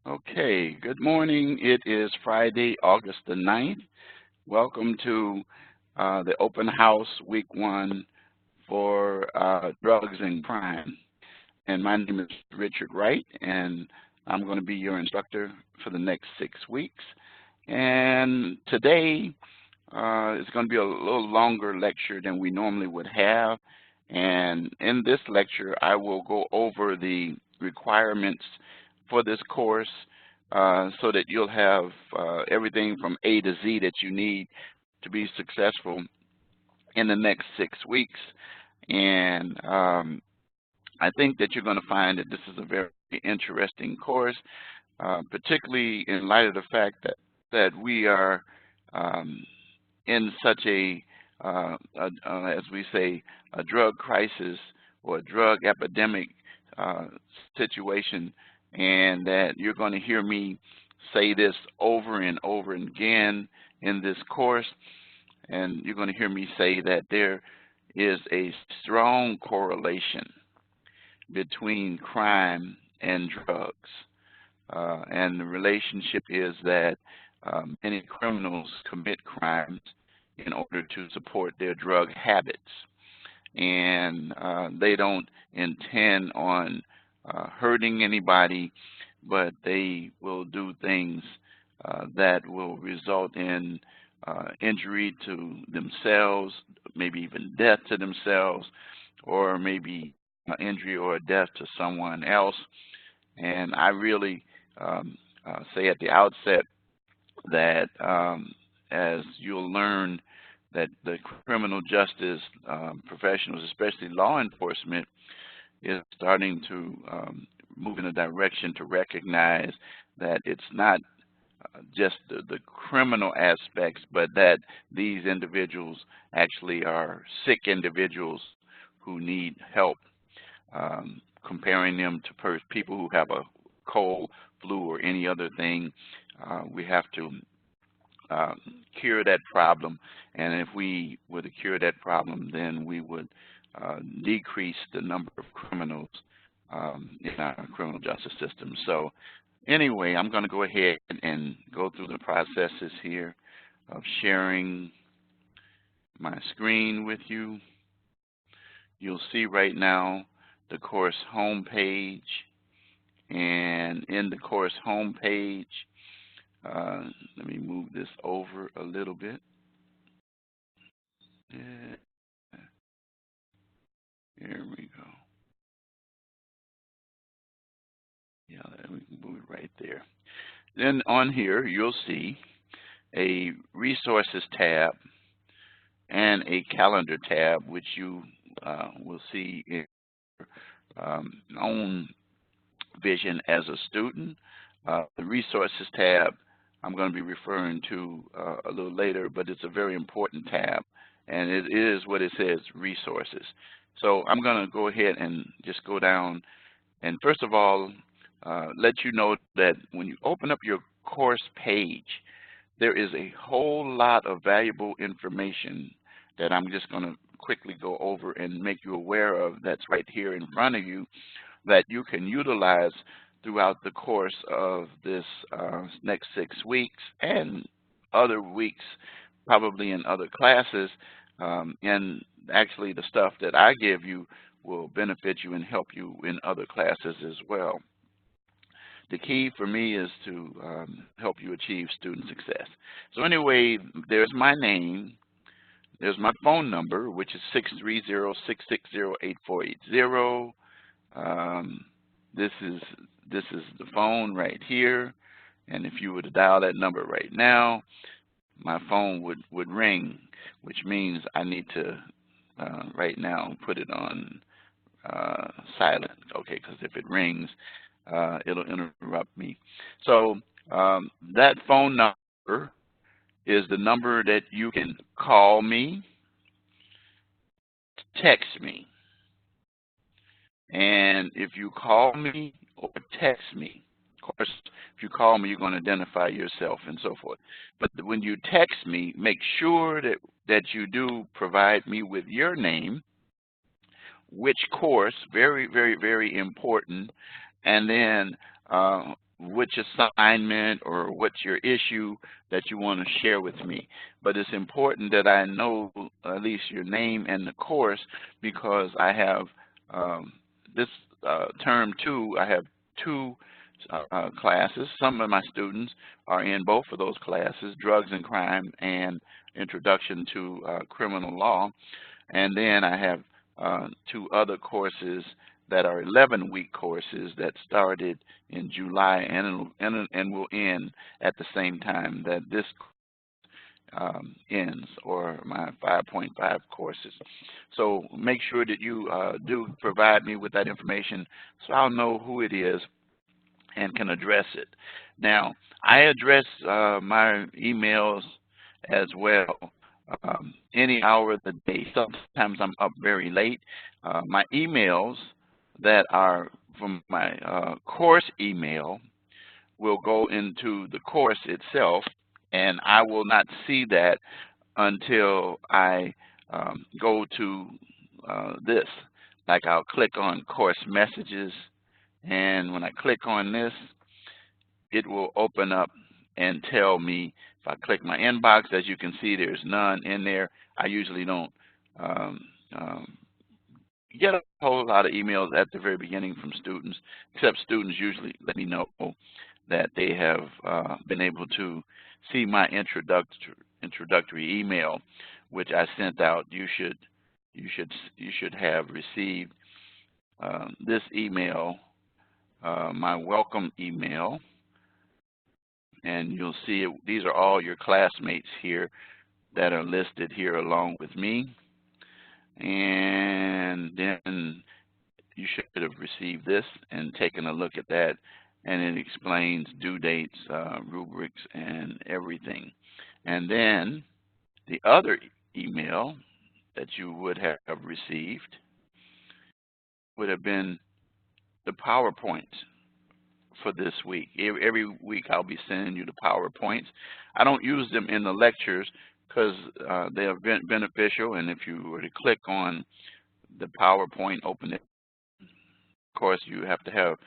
Okay, good morning. It is Friday, August the 9th. Welcome to the open house week one for drugs and crime. And my name is Richard Wright, and I'm going to be your instructor for the next 6 weeks. And today is going to be a little longer lecture than we normally would have. And in this lecture, I will go over the requirements for this course so that you'll have everything from A to Z that you need to be successful in the next 6 weeks. And I think that you're going to find that this is a very interesting course, particularly in light of the fact that we are in such as we say, a drug crisis or a drug epidemic situation, and that you're going to hear me say this over and over again in this course, and you're going to hear me say that there is a strong correlation between crime and drugs. And the relationship is that many criminals commit crimes in order to support their drug habits. And they don't intend on hurting anybody, but they will do things that will result in injury to themselves, maybe even death to themselves, or maybe injury or death to someone else. And I really say at the outset that as you'll learn that the criminal justice professionals, especially law enforcement, is starting to move in a direction to recognize that it's not just the criminal aspects, but that these individuals actually are sick individuals who need help. Comparing them to people who have a cold, flu, or any other thing, we have to cure that problem. And if we were to cure that problem, then we would decrease the number of criminals in our criminal justice system. So anyway, I'm going to go ahead and go through the processes here of sharing my screen with you. You'll see right now the course homepage, and in the course homepage, let me move this over a little bit. Yeah, here we go. Yeah, we can move it right there. Then on here, you'll see a resources tab and a calendar tab, which you will see in your own vision as a student. The resources tab I'm going to be referring to a little later, but it's a very important tab, and it is what it says, resources. So I'm going to go ahead and just go down and first of all let you know that when you open up your course page, there is a whole lot of valuable information that I'm just going to quickly go over and make you aware of that's right here in front of you that you can utilize throughout the course of this next 6 weeks and other weeks, probably in other classes. And actually the stuff that I give you will benefit you and help you in other classes as well. The key for me is to help you achieve student success. So anyway, there's my name. There's my phone number, which is 630-660-8480. This is the phone right here, and if you were to dial that number right now, my phone would ring, which means I need to right now put it on silent. Okay, because if it rings, it'll interrupt me. So that phone number is the number that you can call me, text me. And if you call me or text me, of course, if you call me, you're going to identify yourself and so forth. But when you text me, make sure that you do provide me with your name, which course, very, very, very important, and then which assignment or what's your issue that you want to share with me. But it's important that I know at least your name and the course, because I have this term 2, I have 2 classes. Some of my students are in both of those classes, drugs and crime and introduction to criminal law. And then I have 2 other courses that are 11-week courses that started in July and will end at the same time that this ends, or my 5.5 courses. So make sure that you do provide me with that information so I'll know who it is and can address it. Now, I address my emails as well any hour of the day. Sometimes I'm up very late. My emails that are from my course email will go into the course itself, and I will not see that until I go to this. Like, I'll click on course messages, and when I click on this, it will open up and tell me. If I click my inbox, as you can see, there's none in there. I usually don't get a whole lot of emails at the very beginning from students, except students usually let me know that they have been able to see my introductory email, which I sent out. You should have received this email, my welcome email, and you'll see it. These are all your classmates here that are listed here along with me. And then you should have received this and taken a look at that, and it explains due dates, rubrics, and everything. And then the other email that you would have received would have been the PowerPoints for this week. Every week I'll be sending you the PowerPoints. I don't use them in the lectures because they are beneficial, and if you were to click on the PowerPoint, open it, of course you have to have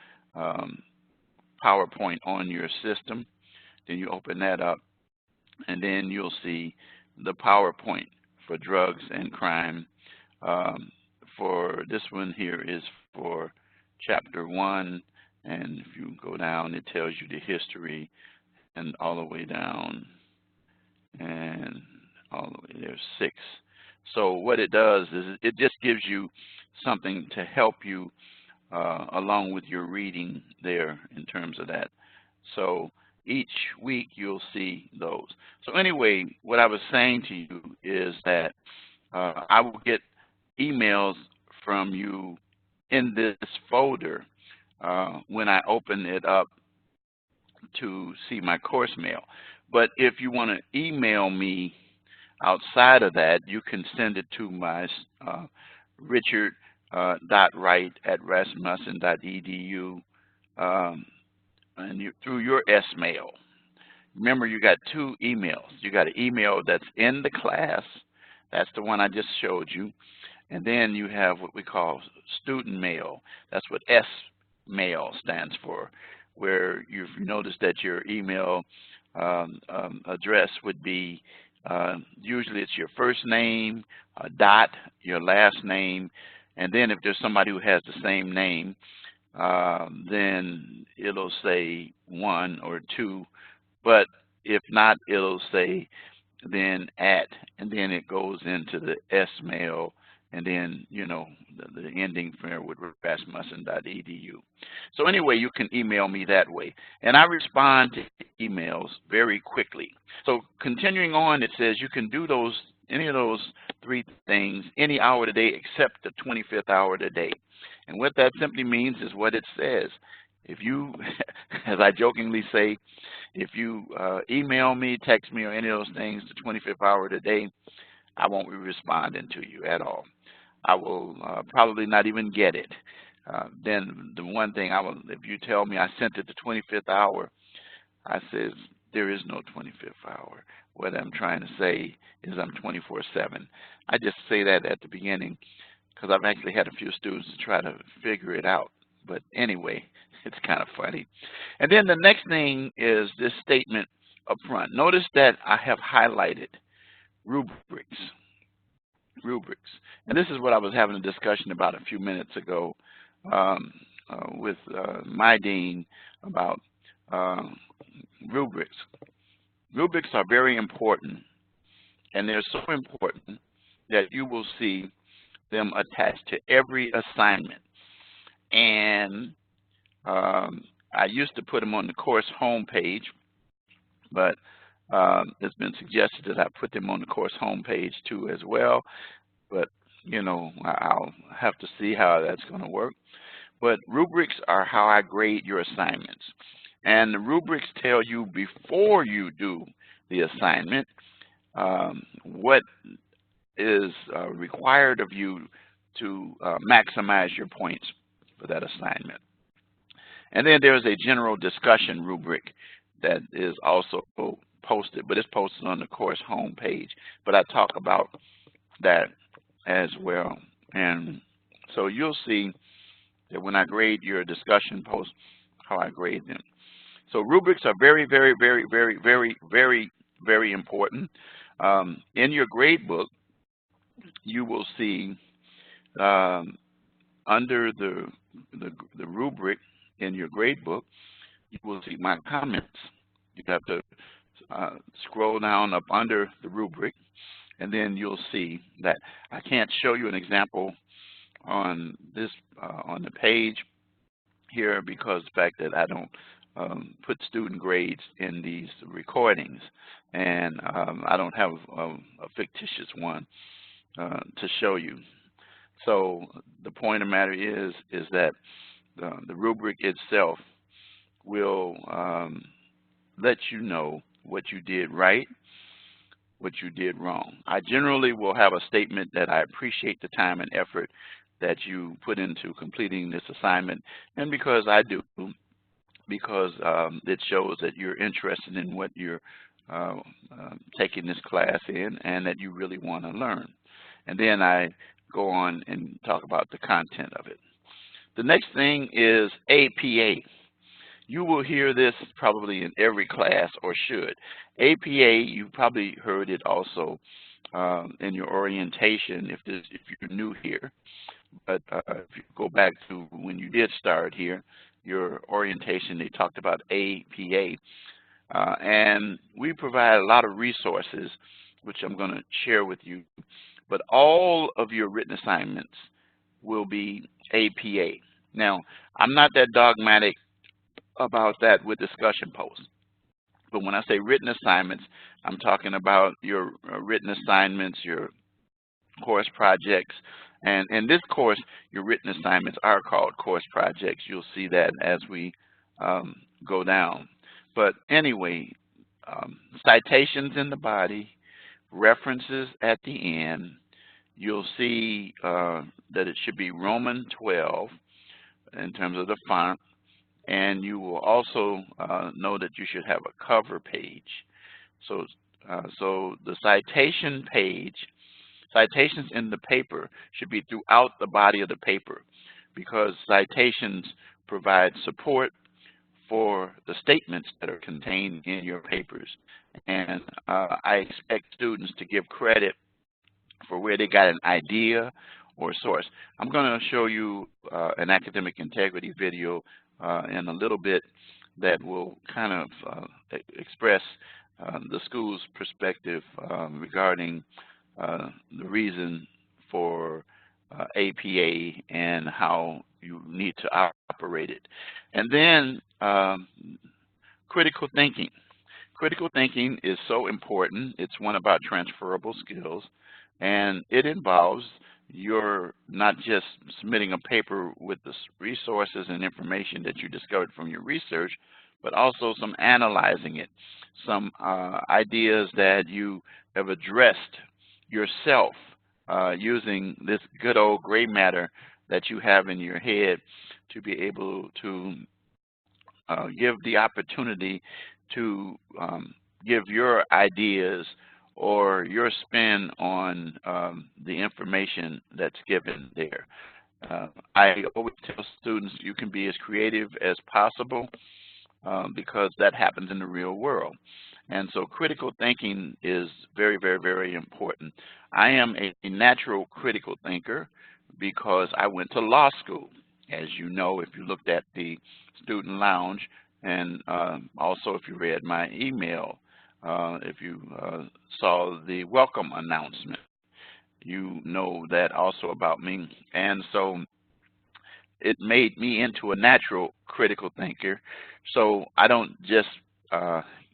PowerPoint on your system. Then you open that up, and then you'll see the PowerPoint for drugs and crime. For this one here is for chapter 1, and if you go down, it tells you the history, and all the way down, and all the way there's 6. So what it does is it just gives you something to help you along with your reading there in terms of that. So each week you'll see those. So anyway, what I was saying to you is that I will get emails from you in this folder when I open it up to see my course mail. But if you want to email me outside of that, you can send it to my richard.wright@rasmussen.edu and through your S-mail. Remember, you got 2 emails. You got an email that's in the class. That's the one I just showed you. And then you have what we call student mail. That's what S-mail stands for, where you've noticed that your email address would be, usually it's your first name, dot, your last name, and then if there's somebody who has the same name, then it'll say 1 or 2, but if not, it'll say then @ and then it goes into the S-mail, and then, you know, the ending for with rasmussen.edu. So anyway, you can email me that way, and I respond to emails very quickly. So continuing on, it says you can do any of those 3 things any hour of the day except the 25th hour of the day. And what that simply means is what it says. If you, as I jokingly say, if you email me, text me, or any of those things the 25th hour of the day, I won't be responding to you at all. I will probably not even get it. Then the one thing if you tell me I sent it the 25th hour, I says there is no 25th hour. What I'm trying to say is I'm 24/7. I just say that at the beginning because I've actually had a few students to try to figure it out. but anyway, it's kind of funny. And then the next thing is this statement up front. Notice that I have highlighted rubrics. Rubrics. And this is what I was having a discussion about a few minutes ago with my dean about rubrics. Rubrics are very important, and they're so important that you will see them attached to every assignment. And I used to put them on the course homepage, but it's been suggested that I put them on the course homepage too as well. But, you know, I'll have to see how that's going to work. But rubrics are how I grade your assignments. And the rubrics tell you before you do the assignment what is required of you to maximize your points for that assignment. And then there's a general discussion rubric that is also posted, but it's posted on the course homepage. But I talk about that as well. And so you'll see that when I grade your discussion posts, how I grade them. So rubrics are very, very, very, very, very, very, very important. In your grade book, you will see under the rubric in your grade book, you will see my comments. You have to scroll down up under the rubric, and then you'll see that I can't show you an example on this on the page here because of the fact that I don't put student grades in these recordings, and I don't have a fictitious one to show you. So the point of the matter is that the rubric itself will let you know what you did right, what you did wrong. I generally will have a statement that I appreciate the time and effort that you put into completing this assignment, and because I do, because it shows that you're interested in what you're taking this class in and that you really want to learn. And then I go on and talk about the content of it. The next thing is APA. You will hear this probably in every class, or should. APA, you probably heard it also in your orientation if you're new here. But if you go back to when you did start here, your orientation, they talked about APA. And we provide a lot of resources, which I'm going to share with you. But all of your written assignments will be APA. Now, I'm not that dogmatic about that with discussion posts. But when I say written assignments, I'm talking about your written assignments, your course projects. And in this course, your written assignments are called course projects. You'll see that as we go down. But anyway, citations in the body, references at the end. You'll see that it should be Roman 12 in terms of the font. And you will also know that you should have a cover page. So the citation page, citations in the paper should be throughout the body of the paper, because citations provide support for the statements that are contained in your papers. And I expect students to give credit for where they got an idea or source. I'm going to show you an academic integrity video in a little bit that will kind of express the school's perspective regarding the reason for APA and how you need to operate it. And then critical thinking. Critical thinking is so important. It's one of our transferable skills, and it involves you're not just submitting a paper with the resources and information that you discovered from your research, but also some analyzing it, some ideas that you have addressed yourself using this good old gray matter that you have in your head to be able to give the opportunity to give your ideas or your spin on the information that's given there. I always tell students you can be as creative as possible because that happens in the real world. And so critical thinking is very, very, very important. I am a natural critical thinker because I went to law school. As you know, if you looked at the student lounge, and also if you read my email, if you saw the welcome announcement, you know that also about me. And so it made me into a natural critical thinker. So I don't just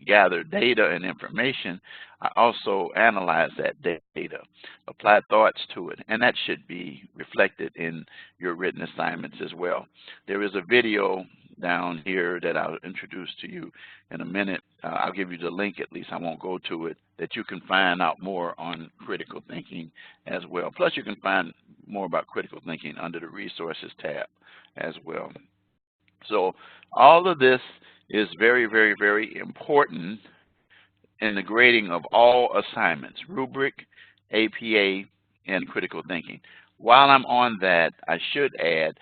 gather data and information, I also analyze that data, apply thoughts to it, and that should be reflected in your written assignments as well. There is a video down here that I'll introduce to you in a minute. I'll give you the link, at least I won't go to it, that you can find out more on critical thinking as well. Plus you can find more about critical thinking under the resources tab as well. So all of this is very, very, very important in the grading of all assignments, rubric, APA, and critical thinking. While I'm on that, I should add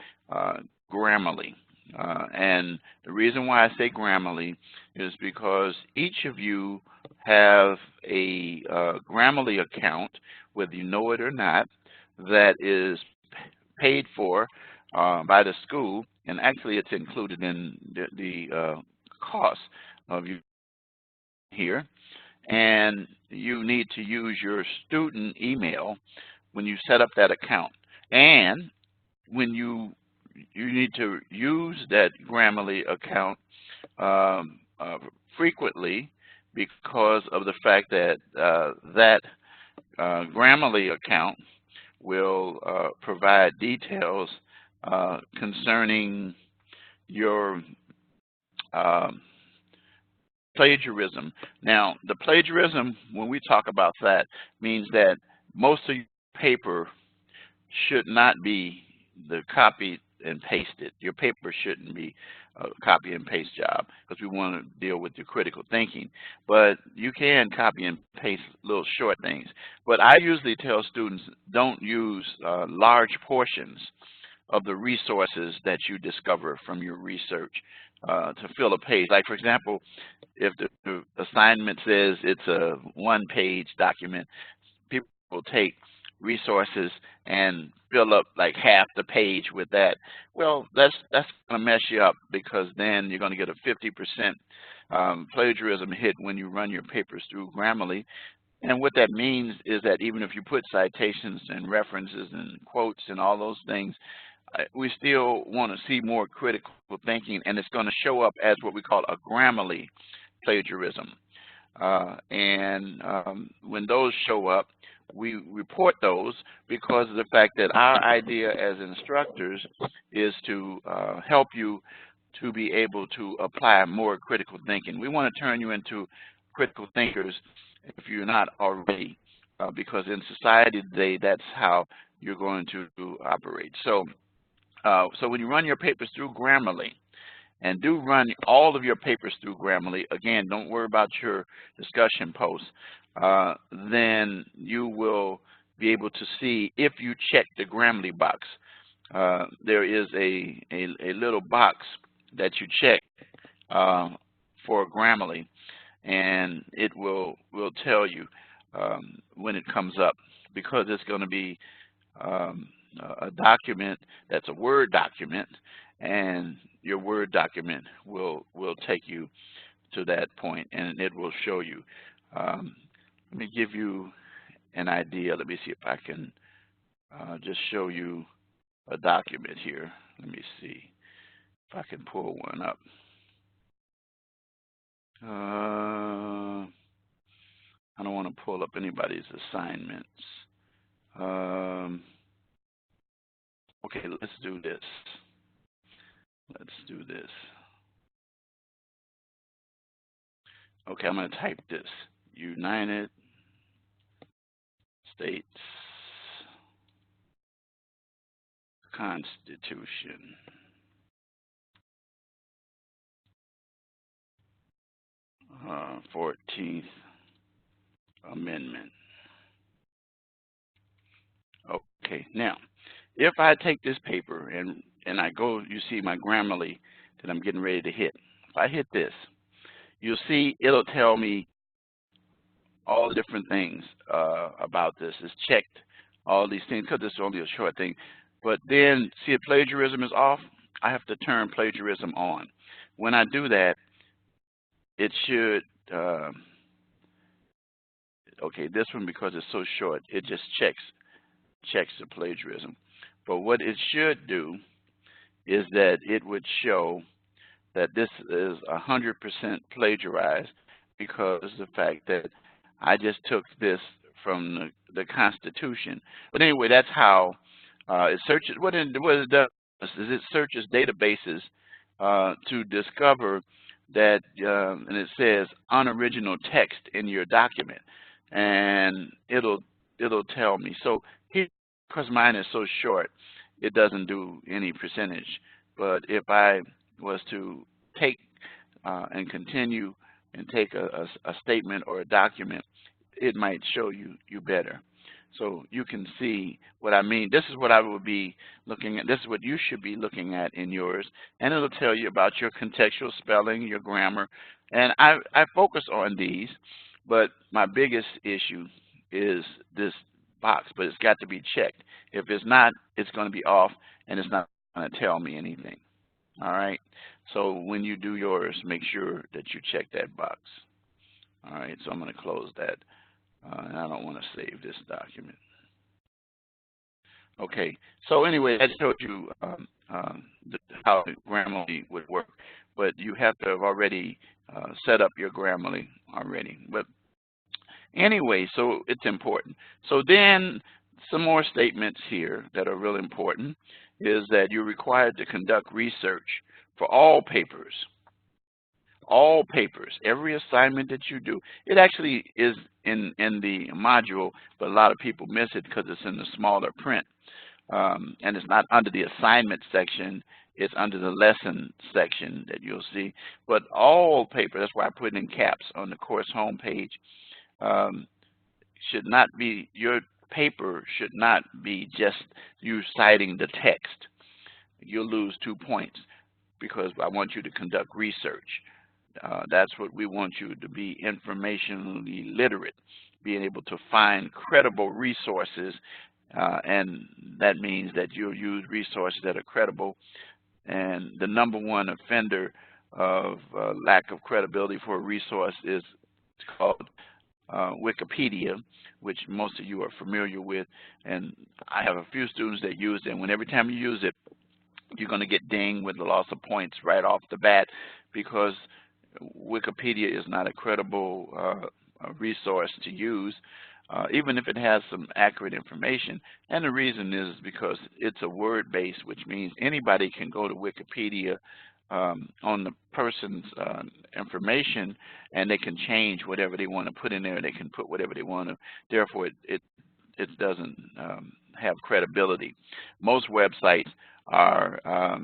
Grammarly. And the reason why I say Grammarly is because each of you have a Grammarly account, whether you know it or not, that is paid for by the school, and actually it's included in the cost of you here. And you need to use your student email when you set up that account. And when you need to use that Grammarly account frequently, because of the fact that that Grammarly account will provide details concerning your plagiarism. Now, the plagiarism, when we talk about that, means that most of your paper should not be the copy and pasted. Your paper shouldn't be a copy and paste job because we want to deal with your critical thinking. But you can copy and paste little short things. But I usually tell students don't use large portions of the resources that you discover from your research to fill a page. Like, for example, if the assignment says it's a one-page document, people will take resources and fill up like half the page with that. Well, that's going to mess you up, because then you're going to get a 50% plagiarism hit when you run your papers through Grammarly. And what that means is that even if you put citations and references and quotes and all those things, we still want to see more critical thinking, and it's going to show up as what we call a Grammarly plagiarism. When those show up, we report those because of the fact that our idea as instructors is to help you to be able to apply more critical thinking. We want to turn you into critical thinkers if you're not already, because in society today, that's how you're going to operate. So when you run your papers through Grammarly, and do run all of your papers through Grammarly, again, don't worry about your discussion posts, then you will be able to see if you check the Grammarly box. There is a little box that you check for Grammarly, and it will tell you when it comes up, because it's going to be a document that's a Word document, and your Word document will take you to that point, and it will show you. Let me give you an idea. Let me see if I can just show you a document here. Let me see if I can pull one up. I don't want to pull up anybody's assignments. Okay, let's do this. Let's do this. Okay, I'm going to type this. United States Constitution. Uh, 14th Amendment. Okay, now, if I take this paper and I go, you see my Grammarly that I'm getting ready to hit. If I hit this, you'll see it'll tell me all the different things about this. It's checked all these things because it's only a short thing. But then, see if plagiarism is off, I have to turn plagiarism on. When I do that, it should, okay, this one, because it's so short, it just checks the plagiarism. But what it should do is that it would show that this is 100% plagiarized, because of the fact that I just took this from the Constitution. But anyway, that's how it searches. What it does is it searches databases to discover that, and it says unoriginal text in your document, and it'll tell me. So here, because mine is so short, it doesn't do any percentage. But if I was to take and continue and take a statement or a document, it might show you better. So you can see what I mean. This is what I would be looking at. This is what you should be looking at in yours, and it'll tell you about your contextual spelling, your grammar. And I focus on these, but my biggest issue is this box, but it's got to be checked. If it's not, it's going to be off, and it's not going to tell me anything. All right? So when you do yours, make sure that you check that box. All right, so I'm going to close that. And I don't want to save this document. Okay, so anyway, that showed you how Grammarly would work, but you have to have already set up your Grammarly already. But anyway, so it's important. So then some more statements here that are really important is that you're required to conduct research for all papers. All papers, every assignment that you do. It actually is in the module, but a lot of people miss it because it's in the smaller print. And it's not under the assignment section, it's under the lesson section that you'll see. But all paper, that's why I put it in caps on the course homepage, should not be, your paper should not be just you citing the text. You'll lose 2 points because I want you to conduct research. That's what we want you to be, informationally literate, being able to find credible resources, and that means that you'll use resources that are credible. And the #1 offender of lack of credibility for a resource is called Wikipedia, which most of you are familiar with. And I have a few students that use it, and when every time you use it, you're going to get dinged with the loss of points right off the bat, because Wikipedia is not a credible resource to use, even if it has some accurate information. And the reason is because it's a word base, which means anybody can go to Wikipedia on the person's information, and they can change whatever they want to put in there. They can put whatever they want to. Therefore, it doesn't have credibility. Most websites are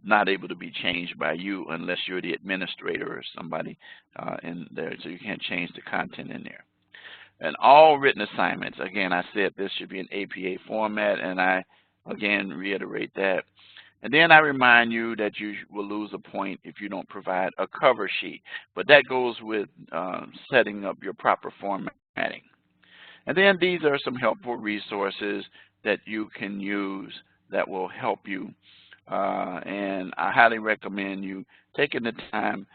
not able to be changed by you unless you're the administrator or somebody in there, so you can't change the content in there. And all written assignments, again, I said this should be an APA format, and I again reiterate that. And then I remind you that you will lose a point if you don't provide a cover sheet, but that goes with setting up your proper formatting. And then these are some helpful resources that you can use that will help you. And I highly recommend you taking the time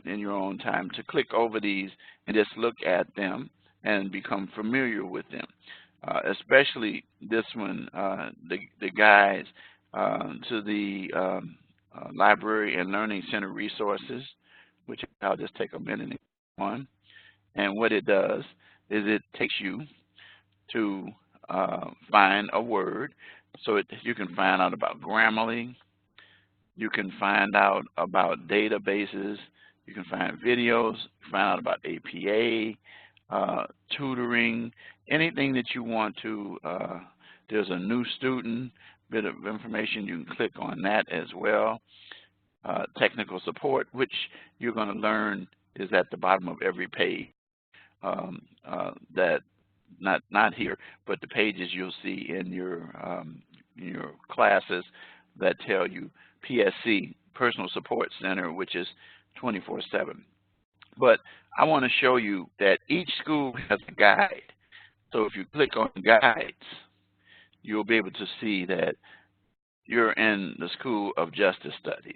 in your own time to click over these and just look at them and become familiar with them. Especially this one, the guides to the Library and Learning Center resources, which I'll just take a minute on. And what it does is it takes you to find a word. So you can find out about Grammarly, you can find out about databases, you can find videos, find out about APA, tutoring, anything that you want to. There's a new student bit of information, you can click on that as well. Technical support, which you're going to learn is at the bottom of every page. That not here, but the pages you'll see in your your classes that tell you PSC, Personal Support Center, which is 24/7. But I want to show you that each school has a guide. So if you click on guides, you'll be able to see that you're in the School of Justice Studies.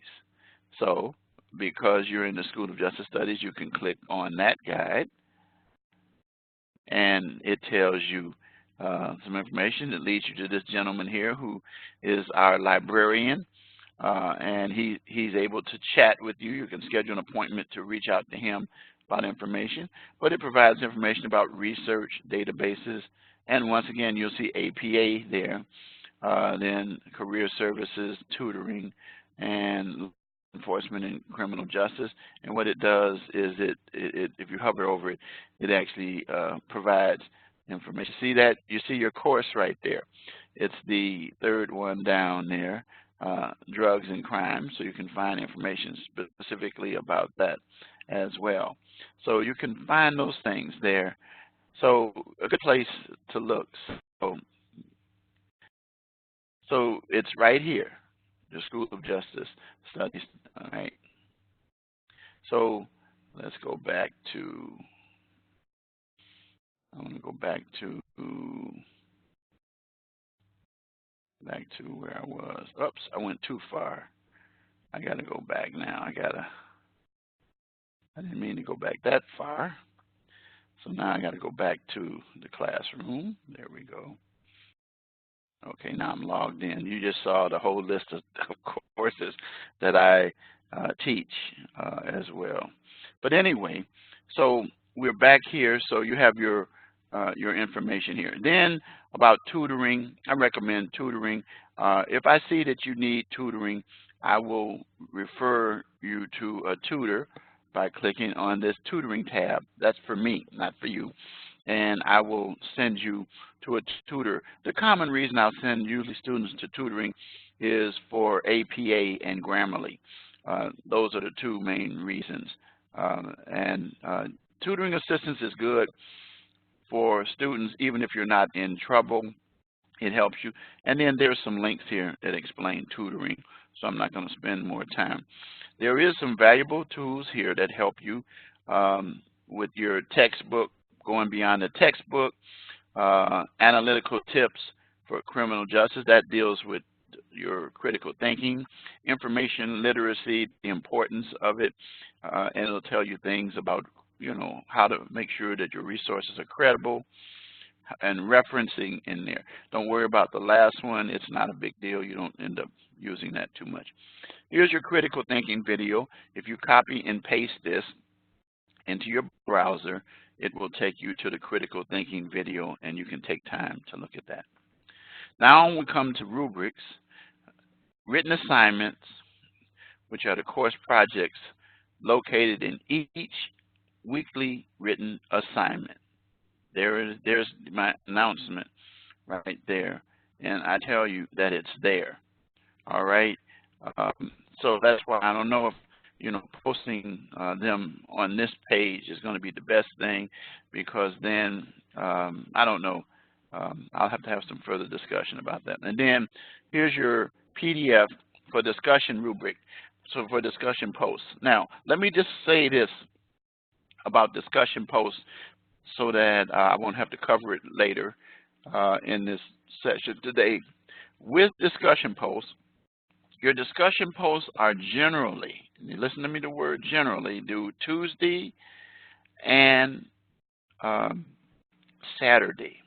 So because you're in the School of Justice Studies, you can click on that guide, and it tells you some information that leads you to this gentleman here who is our librarian, and he's able to chat with you. You can schedule an appointment to reach out to him about information, but it provides information about research, databases, and once again, you'll see APA there, then career services, tutoring, and enforcement and criminal justice. And what it does is if you hover over it, it actually provides information. See that? You see your course right there. It's the third one down there, drugs and crime, so you can find information specifically about that as well. So you can find those things there. So a good place to look. So it's right here, the School of Justice Studies. All right. So let's go back to, I want to go back to where I was. Oops, I went too far. I got to go back now. I didn't mean to go back that far. So now I got to go back to the classroom. There we go. Okay, now I'm logged in. You just saw the whole list of courses that I teach as well. But anyway, so we're back here. So you have your information here. Then about tutoring, I recommend tutoring. If I see that you need tutoring, I will refer you to a tutor by clicking on this tutoring tab. That's for me, not for you. And I will send you to a tutor. The common reason I'll send usually students to tutoring is for APA and Grammarly. Those are the two main reasons. Tutoring assistance is good for students even if you're not in trouble. It helps you. And then there's some links here that explain tutoring, so I'm not going to spend more time. There is some valuable tools here that help you with your textbook, going beyond the textbook, analytical tips for criminal justice. That deals with your critical thinking, information literacy, the importance of it, and it'll tell you things about, you know, how to make sure that your resources are credible and referencing in there. Don't worry about the last one. It's not a big deal. You don't end up using that too much. Here's your critical thinking video. If you copy and paste this into your browser, it will take you to the critical thinking video, and you can take time to look at that. Now we come to rubrics, written assignments, which are the course projects located in each weekly written assignment. There's my announcement right there, and I tell you that it's there. All right. So that's why I don't know if, you know, posting them on this page is going to be the best thing, because then I don't know. I'll have to have some further discussion about that. And then here's your PDF for discussion rubric, so for discussion posts. Now, let me just say this about discussion posts so that I won't have to cover it later in this session today. With discussion posts, your discussion posts are generally, listen to me, the word generally, due Tuesday and Saturday.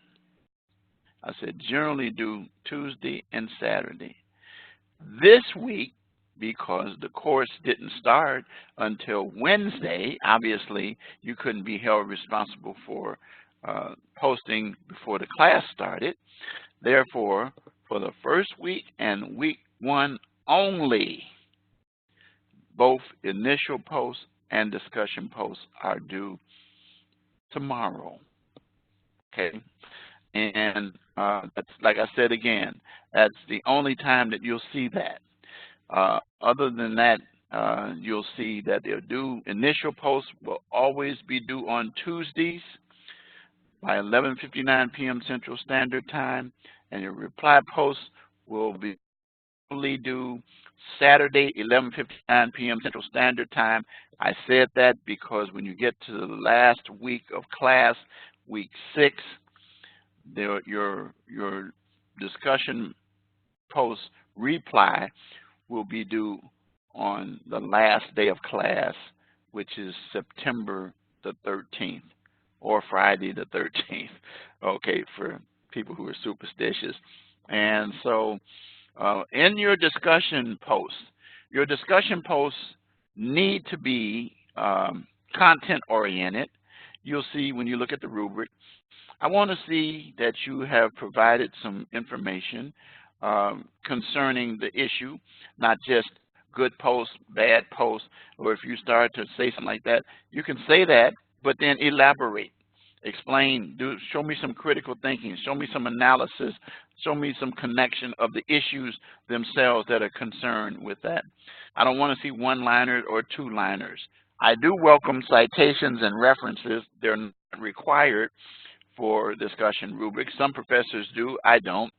I said generally due Tuesday and Saturday. This week, because the course didn't start until Wednesday, obviously you couldn't be held responsible for posting before the class started. Therefore, for the first week and week 1 only, both initial posts and discussion posts are due tomorrow. Okay, and that's, like I said again, that's the only time that you'll see that. Other than that, you'll see that they're due. Initial posts will always be due on Tuesdays by 11:59 p.m. Central Standard Time, and your reply posts will be due Saturday, 11:59 p.m. Central Standard Time. I said that because when you get to the last week of class, week 6, your discussion post reply will be due on the last day of class, which is September the 13th or Friday the 13th, okay, for people who are superstitious. And so in your discussion posts need to be content-oriented. You'll see when you look at the rubric. I want to see that you have provided some information concerning the issue, not just good posts, bad posts, or if you start to say something like that, you can say that, but then elaborate, explain, show me some critical thinking, show me some analysis, show me some connection of the issues themselves that are concerned with that. I don't want to see one-liners or two-liners. I do welcome citations and references. They're not required for discussion rubrics. Some professors do, I don't.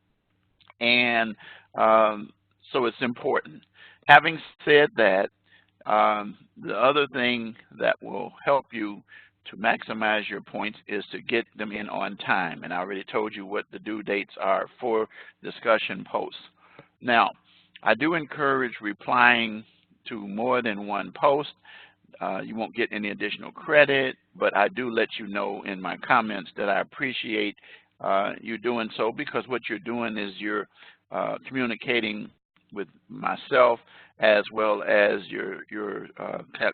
And so it's important. Having said that, the other thing that will help you to maximize your points is to get them in on time. And I already told you what the due dates are for discussion posts. Now, I do encourage replying to more than one post. You won't get any additional credit, but I do let you know in my comments that I appreciate you doing so, because what you're doing is you're communicating with myself as well as your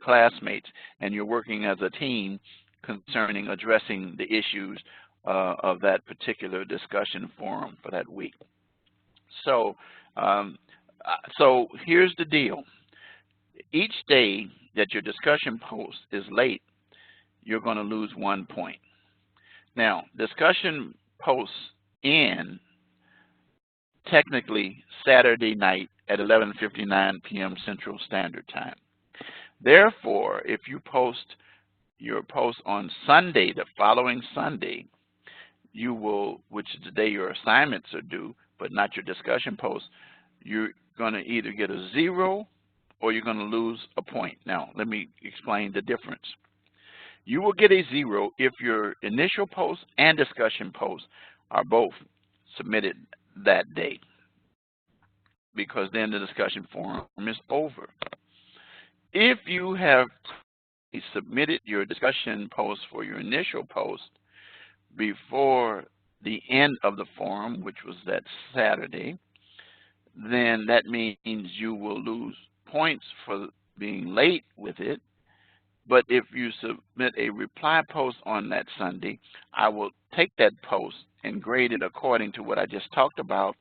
classmates, and you're working as a team concerning addressing the issues of that particular discussion forum for that week. So, so here's the deal. Each day that your discussion post is late, you're going to lose 1 point. Now, discussion posts end technically Saturday night at 11:59 p.m. Central Standard Time. Therefore, if you post your post on Sunday, the following Sunday, you will, which is the day your assignments are due, but not your discussion post, you're going to either get a 0 or you're going to lose a point. Now, let me explain the difference. You will get a 0 if your initial post and discussion post are both submitted that day, because then the discussion forum is over. If you have submitted your discussion post for your initial post before the end of the forum, which was that Saturday, then that means you will lose points for being late with it. But if you submit a reply post on that Sunday, I will take that post and grade it according to what I just talked about.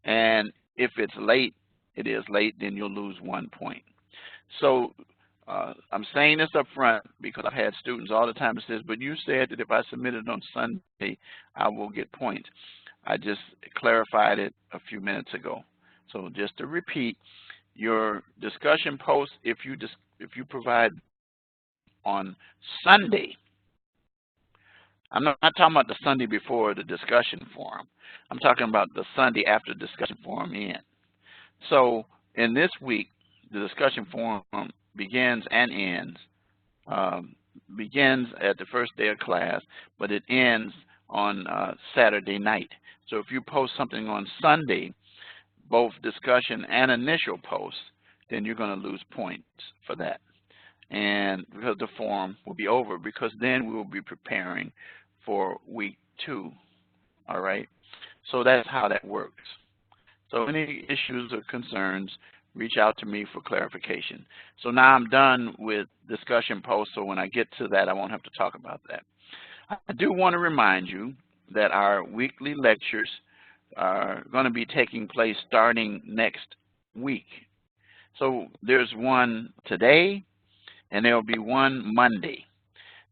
And if it's late, it is late, then you'll lose 1 point. So I'm saying this up front because I've had students all the time that says, but you said that if I submit it on Sunday, I will get points. I just clarified it a few minutes ago. So just to repeat, your discussion post, if you provide on Sunday, I'm not talking about the Sunday before the discussion forum. I'm talking about the Sunday after the discussion forum ends. So in this week, the discussion forum begins and ends, begins at the first day of class, but it ends on Saturday night. So if you post something on Sunday, both discussion and initial posts, then you're going to lose points for that. And because the forum will be over, because then we will be preparing for week 2, all right? So that's how that works. So any issues or concerns, reach out to me for clarification. So now I'm done with discussion posts, so when I get to that, I won't have to talk about that. I do want to remind you that our weekly lectures are going to be taking place starting next week. So there's one today, and there will be one Monday.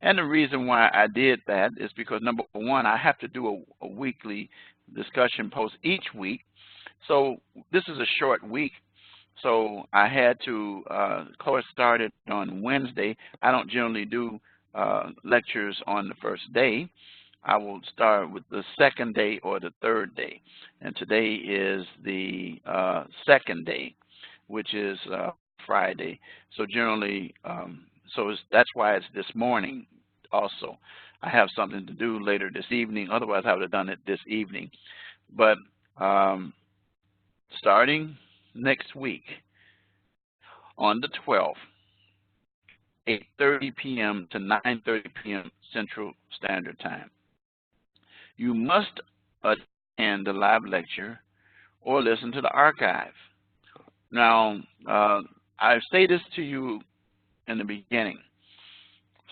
And the reason why I did that is because, number one, I have to do a weekly discussion post each week. So this is a short week, so I had to, course started on Wednesday. I don't generally do lectures on the first day. I will start with the second day or the third day. And today is the second day, which is Friday. So generally, that's why it's this morning also. I have something to do later this evening. Otherwise, I would have done it this evening. But starting next week on the 12th, 8:30 p.m. to 9:30 p.m. Central Standard Time, you must attend the live lecture or listen to the archive. Now, I say this to you in the beginning.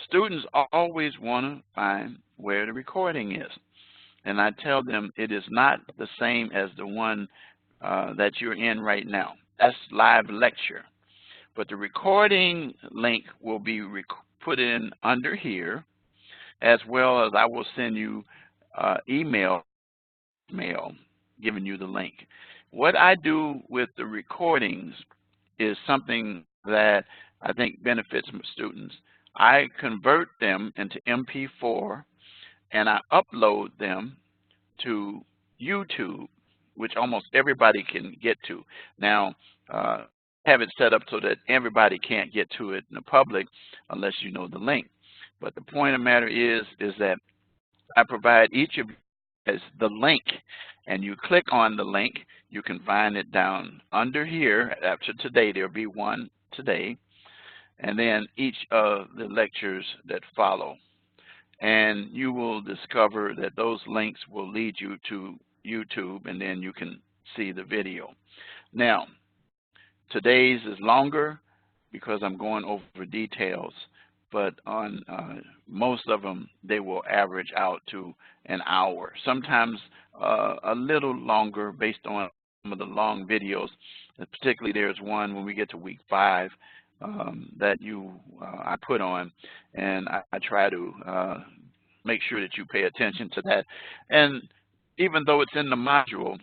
Students always want to find where the recording is. And I tell them it is not the same as the one that you're in right now. That's live lecture. But the recording link will be put in under here, as well as I will send you email giving you the link. What I do with the recordings is something that I think benefits students. I convert them into MP4 and I upload them to YouTube, which almost everybody can get to. Now, have it set up so that everybody can't get to it in the public unless you know the link. But the point of the matter is that I provide each of you as the link, and you click on the link. You can find it down under here. After today, there'll be one today, and then each of the lectures that follow. And you will discover that those links will lead you to YouTube, and then you can see the video. Now, today's is longer because I'm going over details, but on most of them, they will average out to an hour. Sometimes a little longer based on some of the long videos. Particularly, there's one when we get to week 5 that I put on, and I try to make sure that you pay attention to that. And even though it's in the module,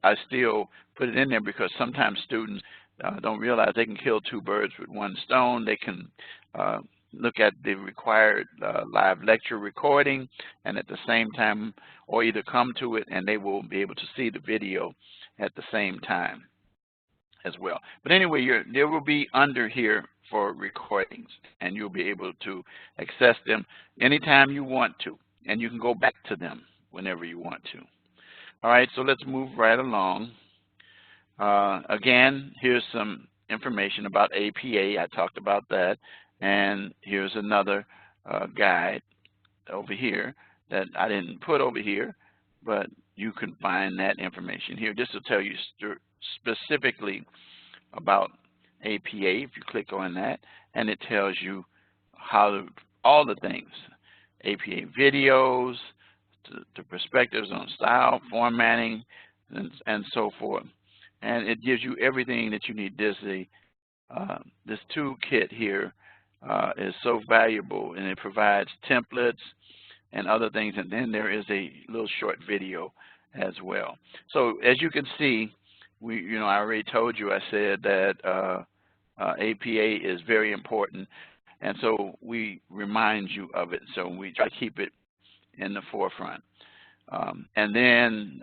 I still put it in there because sometimes students don't realize they can kill 2 birds with 1 stone. They can look at the required live lecture recording, and at the same time, or either come to it and they will be able to see the video at the same time as well. But anyway, there will be under here for recordings, and you'll be able to access them anytime you want to, and you can go back to them whenever you want to. All right, so let's move right along. Again, here's some information about APA. I talked about that. And here's another guide over here that I didn't put over here, but you can find that information here. This will tell you specifically about APA if you click on that, and it tells you all the things, APA videos, the perspectives on style, formatting, and so forth. And it gives you everything that you need. This toolkit here is so valuable, and it provides templates and other things, and then there is a little short video as well. So as you can see, I already told you, I said that APA is very important, and so we remind you of it. So we try to keep it in the forefront. And then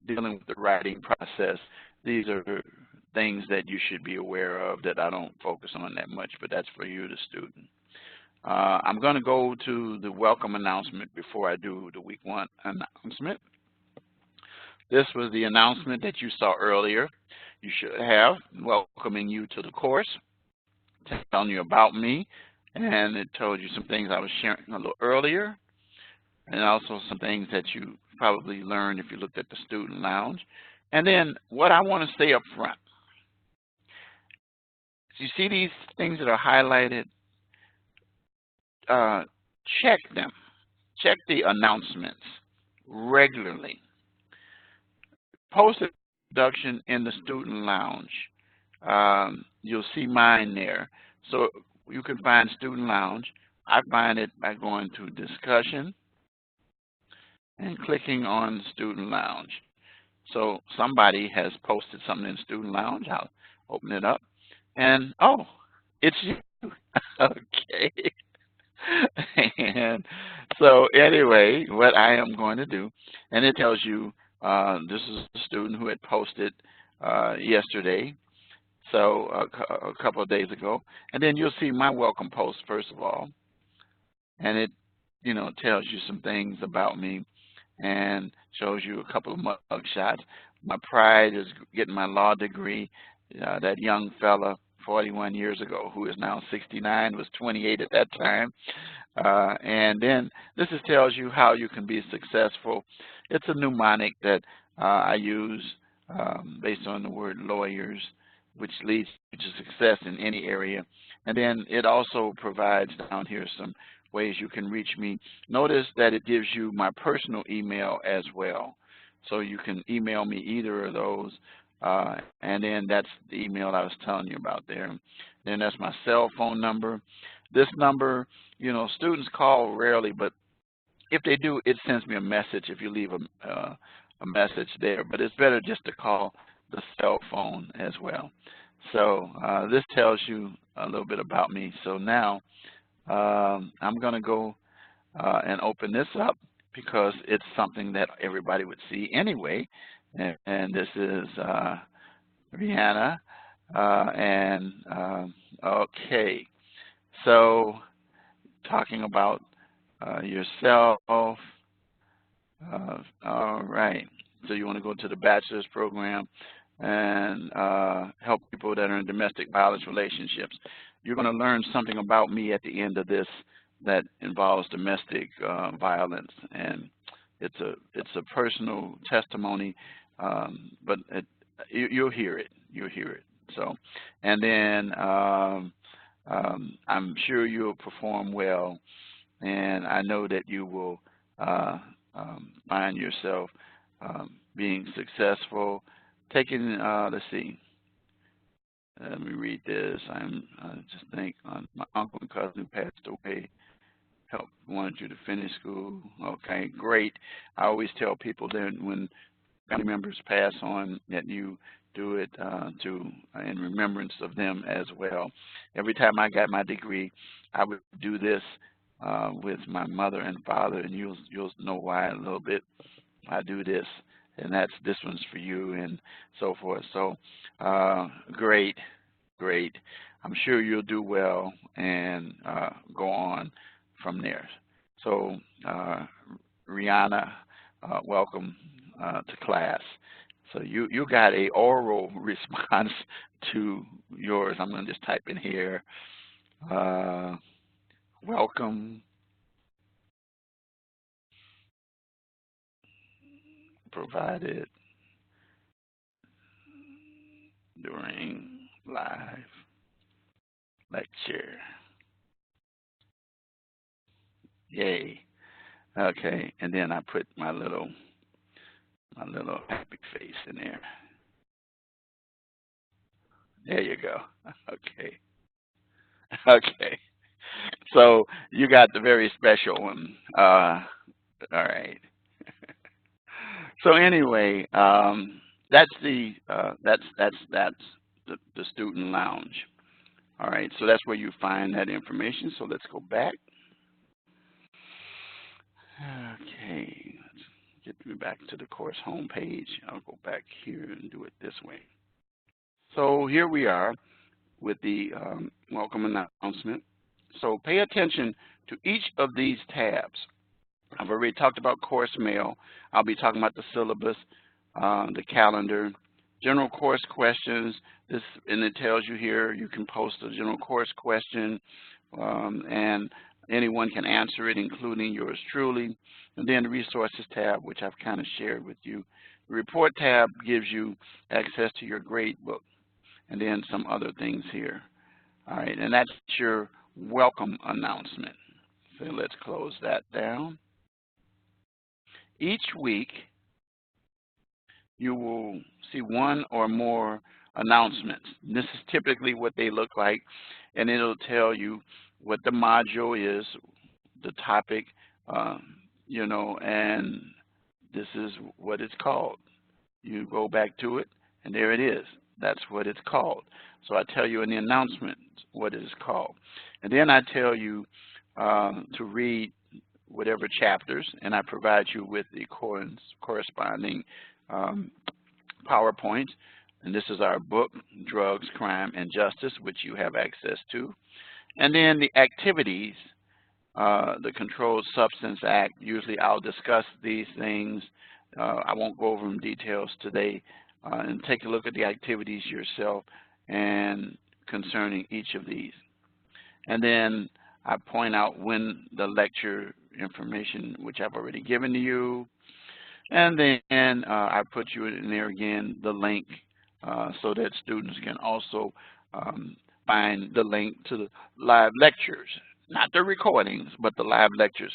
dealing with the writing process, these are things that you should be aware of that I don't focus on that much, but that's for you, the student. I'm going to go to the welcome announcement before I do the week 1 announcement. This was the announcement that you saw earlier. You should have welcoming you to the course, telling you about me, and it told you some things I was sharing a little earlier, and also some things that you probably learned if you looked at the student lounge. And then what I want to say up front, you see these things that are highlighted, check them. Check the announcements regularly. Post introduction in the student lounge. You'll see mine there. So you can find student lounge. I find it by going to discussion and clicking on student lounge. So somebody has posted something in student lounge. I'll open it up. And, oh, it's you. Okay. And so anyway, what I am going to do, and it tells you this is a student who had posted yesterday, so a couple of days ago, and then you'll see my welcome post first of all, and it tells you some things about me and shows you a couple of mug shots. My pride is getting my law degree. That young fella, 41 years ago, who is now 69, was 28 at that time. And then this just tells you how you can be successful. It's a mnemonic that I use based on the word lawyers, which leads to success in any area. And then it also provides down here some ways you can reach me. Notice that it gives you my personal email as well. So you can email me either of those. And then that's the email I was telling you about there. Then that's my cell phone number. This number, students call rarely, but if they do, it sends me a message if you leave a message there. But it's better just to call the cell phone as well. So this tells you a little bit about me. So now I'm going to go and open this up because it's something that everybody would see anyway. And this is Rihanna. Okay. So talking about yourself. All right. So you want to go to the bachelor's program and help people that are in domestic violence relationships. You're going to learn something about me at the end of this that involves domestic violence, and it's a personal testimony, but you'll hear it. You'll hear it. So, and then I'm sure you'll perform well, and I know that you will find yourself being successful. Taking, let's see, let me read this. I just think my uncle and cousin who passed away wanted you to finish school. Okay, great. I always tell people that when family members pass on that you do it in remembrance of them as well. Every time I got my degree, I would do this with my mother and father, and you'll know why in a little bit. I do this, and this one's for you, and so forth. So great. I'm sure you'll do well and go on from there. So Rihanna, welcome to class. So you got a oral response to yours. I'm going to just type in here. Welcome. Provided during live lecture. Yay. Okay, and then I put my little happy face in there. There you go. Okay. Okay. So you got the very special one. All right. So anyway, that's the student lounge. All right. So that's where you find that information. So let's go back. Okay. Let's get me back to the course homepage. I'll go back here and do it this way. So here we are with the welcome announcement. So pay attention to each of these tabs. I've already talked about course mail. I'll be talking about the syllabus, the calendar, general course questions. And it tells you here you can post a general course question, and anyone can answer it, including yours truly. And then the resources tab, which I've kind of shared with you. The report tab gives you access to your grade book, and then some other things here. All right, and that's your welcome announcement. So let's close that down. Each week, you will see one or more announcements. This is typically what they look like, and it'll tell you what the module is, the topic, and this is what it's called. You go back to it, and there it is. That's what it's called. So I tell you in the announcement what it is called. And then I tell you to read whatever chapters, and I provide you with the corresponding PowerPoint. And this is our book, Drugs, Crime, and Justice, which you have access to. And then the activities, the Controlled Substance Act. Usually I'll discuss these things. I won't go over them in details today. And take a look at the activities yourself and concerning each of these. And then I point out when the lecture information, which I've already given to you. And then I put you in there again, the link, so that students can also find the link to the live lectures, not the recordings, but the live lectures.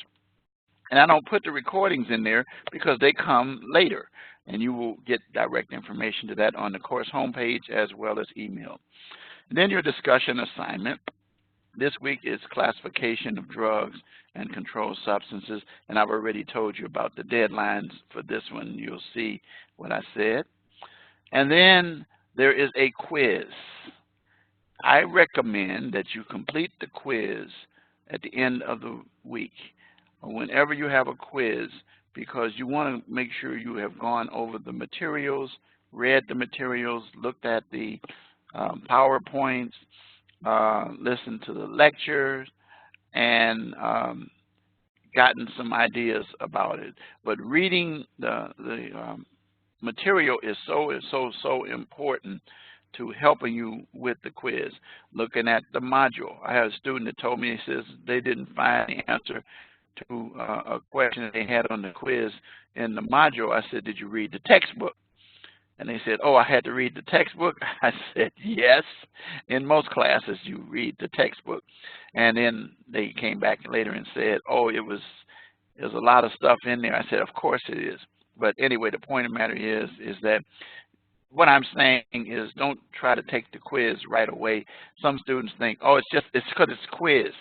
And I don't put the recordings in there because they come later, and you will get direct information to that on the course homepage as well as email. And then your discussion assignment. This week is classification of drugs and controlled substances, and I've already told you about the deadlines for this one. You'll see what I said. And then there is a quiz. I recommend that you complete the quiz at the end of the week, or whenever you have a quiz, because you want to make sure you have gone over the materials, read the materials, looked at the PowerPoints, listened to the lectures, and gotten some ideas about it. But reading the material is so important to helping you with the quiz. Looking at the module, I had a student that told me, he says they didn't find the answer to a question that they had on the quiz in the module. I said, did you read the textbook? And they said, oh, I had to read the textbook. I said, yes. In most classes, you read the textbook. And then they came back later and said, oh, there's a lot of stuff in there. I said, of course it is. But anyway, the point of the matter is that what I'm saying is don't try to take the quiz right away. Some students think, oh, it's because it's a quiz.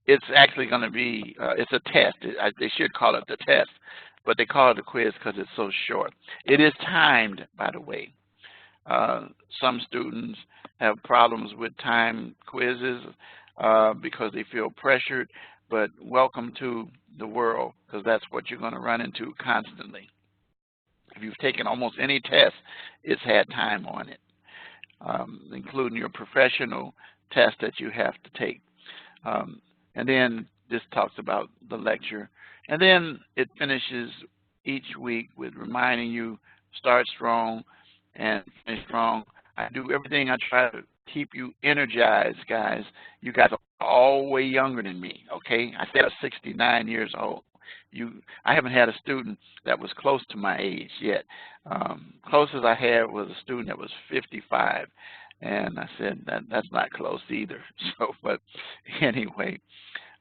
It's actually going to be, it's a test. They should call it the test, but they call it a quiz because it's so short. It is timed, by the way. Some students have problems with time quizzes because they feel pressured, but welcome to the world, because that's what you're going to run into constantly. If you've taken almost any test, it's had time on it, including your professional test that you have to take. And then this talks about the lecture. And then it finishes each week with reminding you, start strong and finish strong. I do everything. I try to keep you energized, guys. You guys are all way younger than me, okay? I said I'm 69 years old. I haven't had a student that was close to my age yet. Closest I had was a student that was 55. And I said, that's not close either. So, but anyway,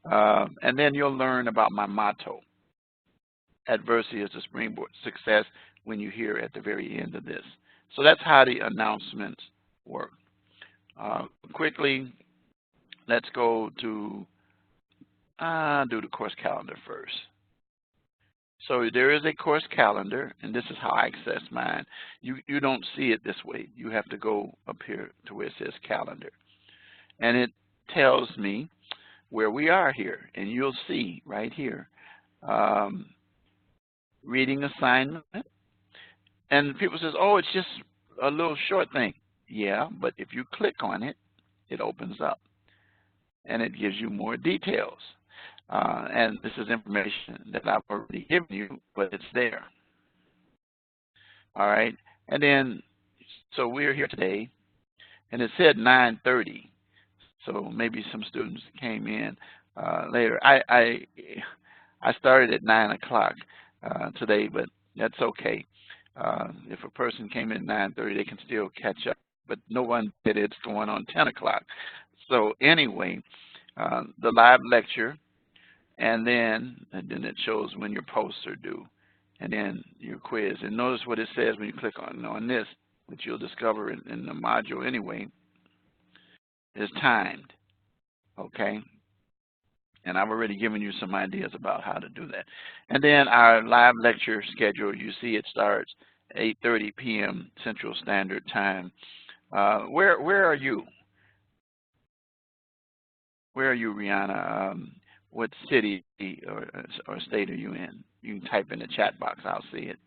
and then you'll learn about my motto. Adversity is the springboard to success, when you hear at the very end of this. So that's how the announcements work. Quickly, let's go to do the course calendar first. So there is a course calendar, and this is how I access mine. You don't see it this way. You have to go up here to where it says calendar. And it tells me where we are here. And you'll see right here, reading assignment. And people says, oh, it's just a little short thing. Yeah, but if you click on it, it opens up. And it gives you more details. And this is information that I've already given you, but it's there. All right. And then, so we're here today, and it said 9:30. So maybe some students came in later. I started at 9 o'clock today, but that's okay. If a person came in at 9:30, they can still catch up. But no one said it's going on 10 o'clock. So anyway, the live lecture. And then it shows when your posts are due, and then your quiz. And notice what it says when you click on this, which you'll discover in the module anyway, is timed, okay? And I've already given you some ideas about how to do that. And then our live lecture schedule, you see it starts 8:30 p.m. Central Standard Time. Where are you? Where are you, Rihanna? what city or state are you in? You can type in the chat box. I'll see it.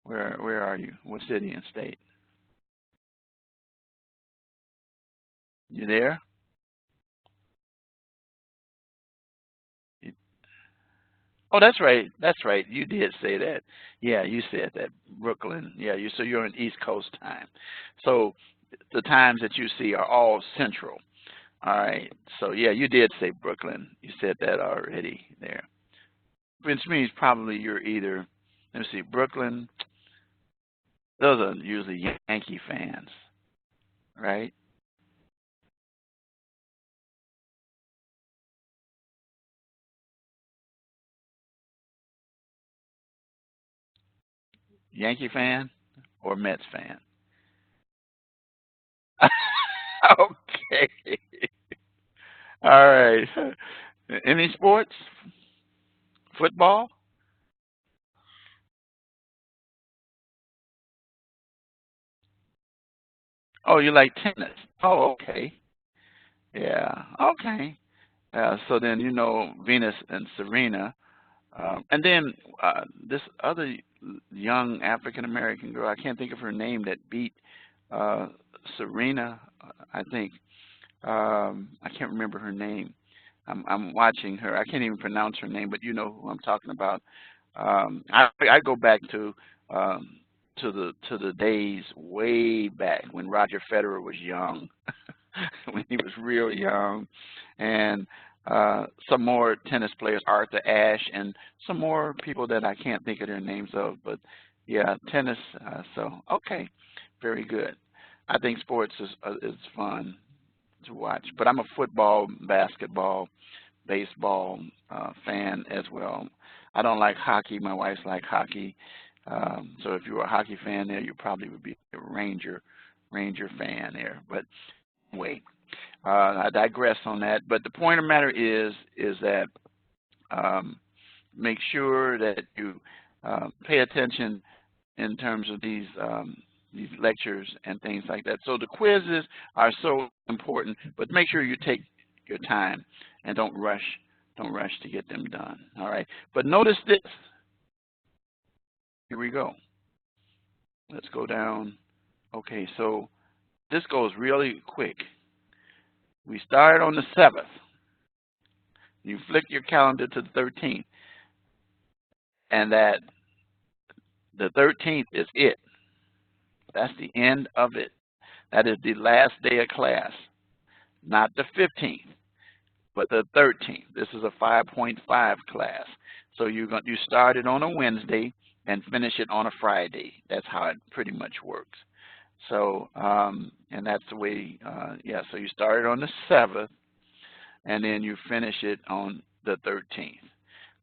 Where are you? What city and state? You there? You, oh, that's right. That's right. You did say that. Yeah, you said that. Brooklyn. Yeah, so you're on East Coast time. So the times that you see are all central. All right. So yeah, you did say Brooklyn. You said that already there. Which means probably you're either, let me see, Brooklyn. Those are usually Yankee fans, right? Yankee fan or Mets fan? Okay. All right. Any sports? Football? Oh, you like tennis? Oh, okay. Yeah. Okay. So then you know Venus and Serena, and then this other young African American girl. I can't think of her name that beat uh, Serena. I think I can't remember her name. I'm watching her. I can't even pronounce her name, but you know who I'm talking about. I go back um, to the days way back when Roger Federer was young, when he was real young, and some more tennis players, Arthur Ashe, and some more people that I can't think of their names of. But yeah, tennis. So okay, very good. I think sports is fun to watch, but I'm a football, basketball, baseball fan as well. I don't like hockey. My wife's like hockey. So if you were a hockey fan there, you probably would be a Ranger fan there. But anyway, I digress on that. But the point of the matter is that make sure that you pay attention in terms of these lectures and things like that. So the quizzes are so important, but make sure you take your time and don't rush to get them done. All right. But notice this. Here we go. Let's go down. Okay, so this goes really quick. We start on the 7th. You flick your calendar to the 13th, and that the 13th is it. That's the end of it. That is the last day of class, not the 15th, but the 13th. This is a 5.5 class. So you start it on a Wednesday and finish it on a Friday. That's how it pretty much works. So, and that's the way, yeah, so you start it on the 7th, and then you finish it on the 13th.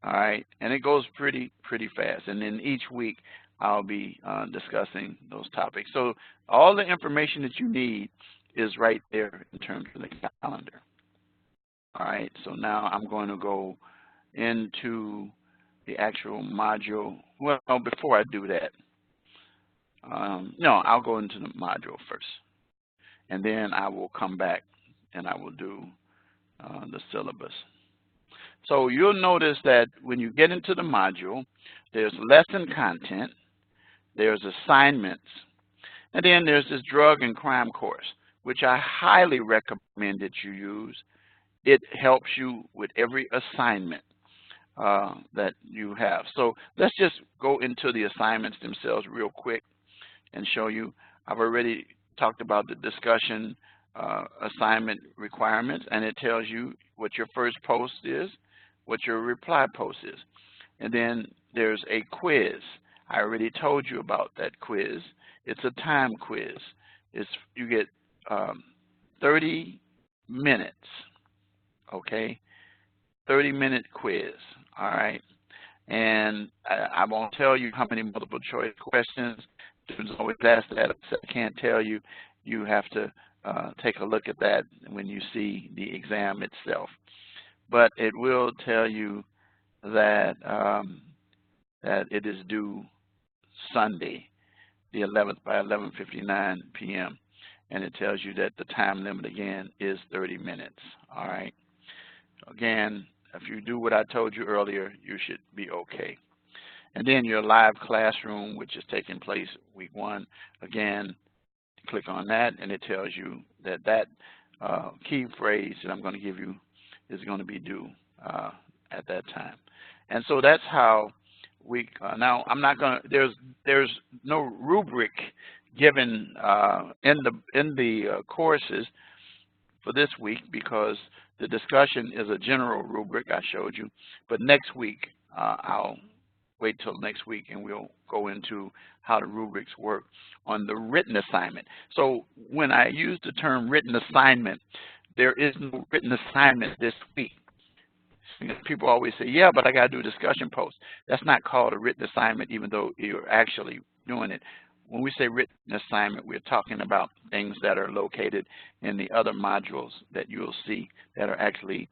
All right, and it goes pretty fast. And then each week I'll be discussing those topics. So all the information that you need is right there in terms of the calendar. All right, so now I'm going to go into the actual module. Well, before I do that, no, I'll go into the module first, and then I will come back and I will do the syllabus. So you'll notice that when you get into the module, there's lesson content, there's assignments, and then there's this drug and crime course, which I highly recommend that you use. It helps you with every assignment that you have. So let's just go into the assignments themselves real quick and show you. I've already talked about the discussion assignment requirements, and it tells you what your first post is, what your reply post is. And then there's a quiz. I already told you about that quiz. It's a time quiz. You get 30 minutes, okay? 30-minute quiz, all right? And I won't tell you how many multiple choice questions. Students always ask that. I can't tell you. You have to take a look at that when you see the exam itself. But it will tell you that that it is due Sunday. the 11th by 11:59 p.m. And it tells you that the time limit again is 30 minutes. All right. Again, if you do what I told you earlier, you should be okay. And then your live classroom, which is taking place week 1, again, click on that, and it tells you that that key phrase that I'm going to give you is going to be due at that time. And so that's how we, now I'm not going to, there's no rubric given in the courses for this week, because the discussion is a general rubric I showed you. But next week, I'll wait till next week and we'll go into how the rubrics work on the written assignment. So when I use the term written assignment, there is no written assignment this week. People always say, yeah, but I got to do a discussion post. That's not called a written assignment, even though you're actually doing it. When we say written assignment, we're talking about things that are located in the other modules that you'll see that are actually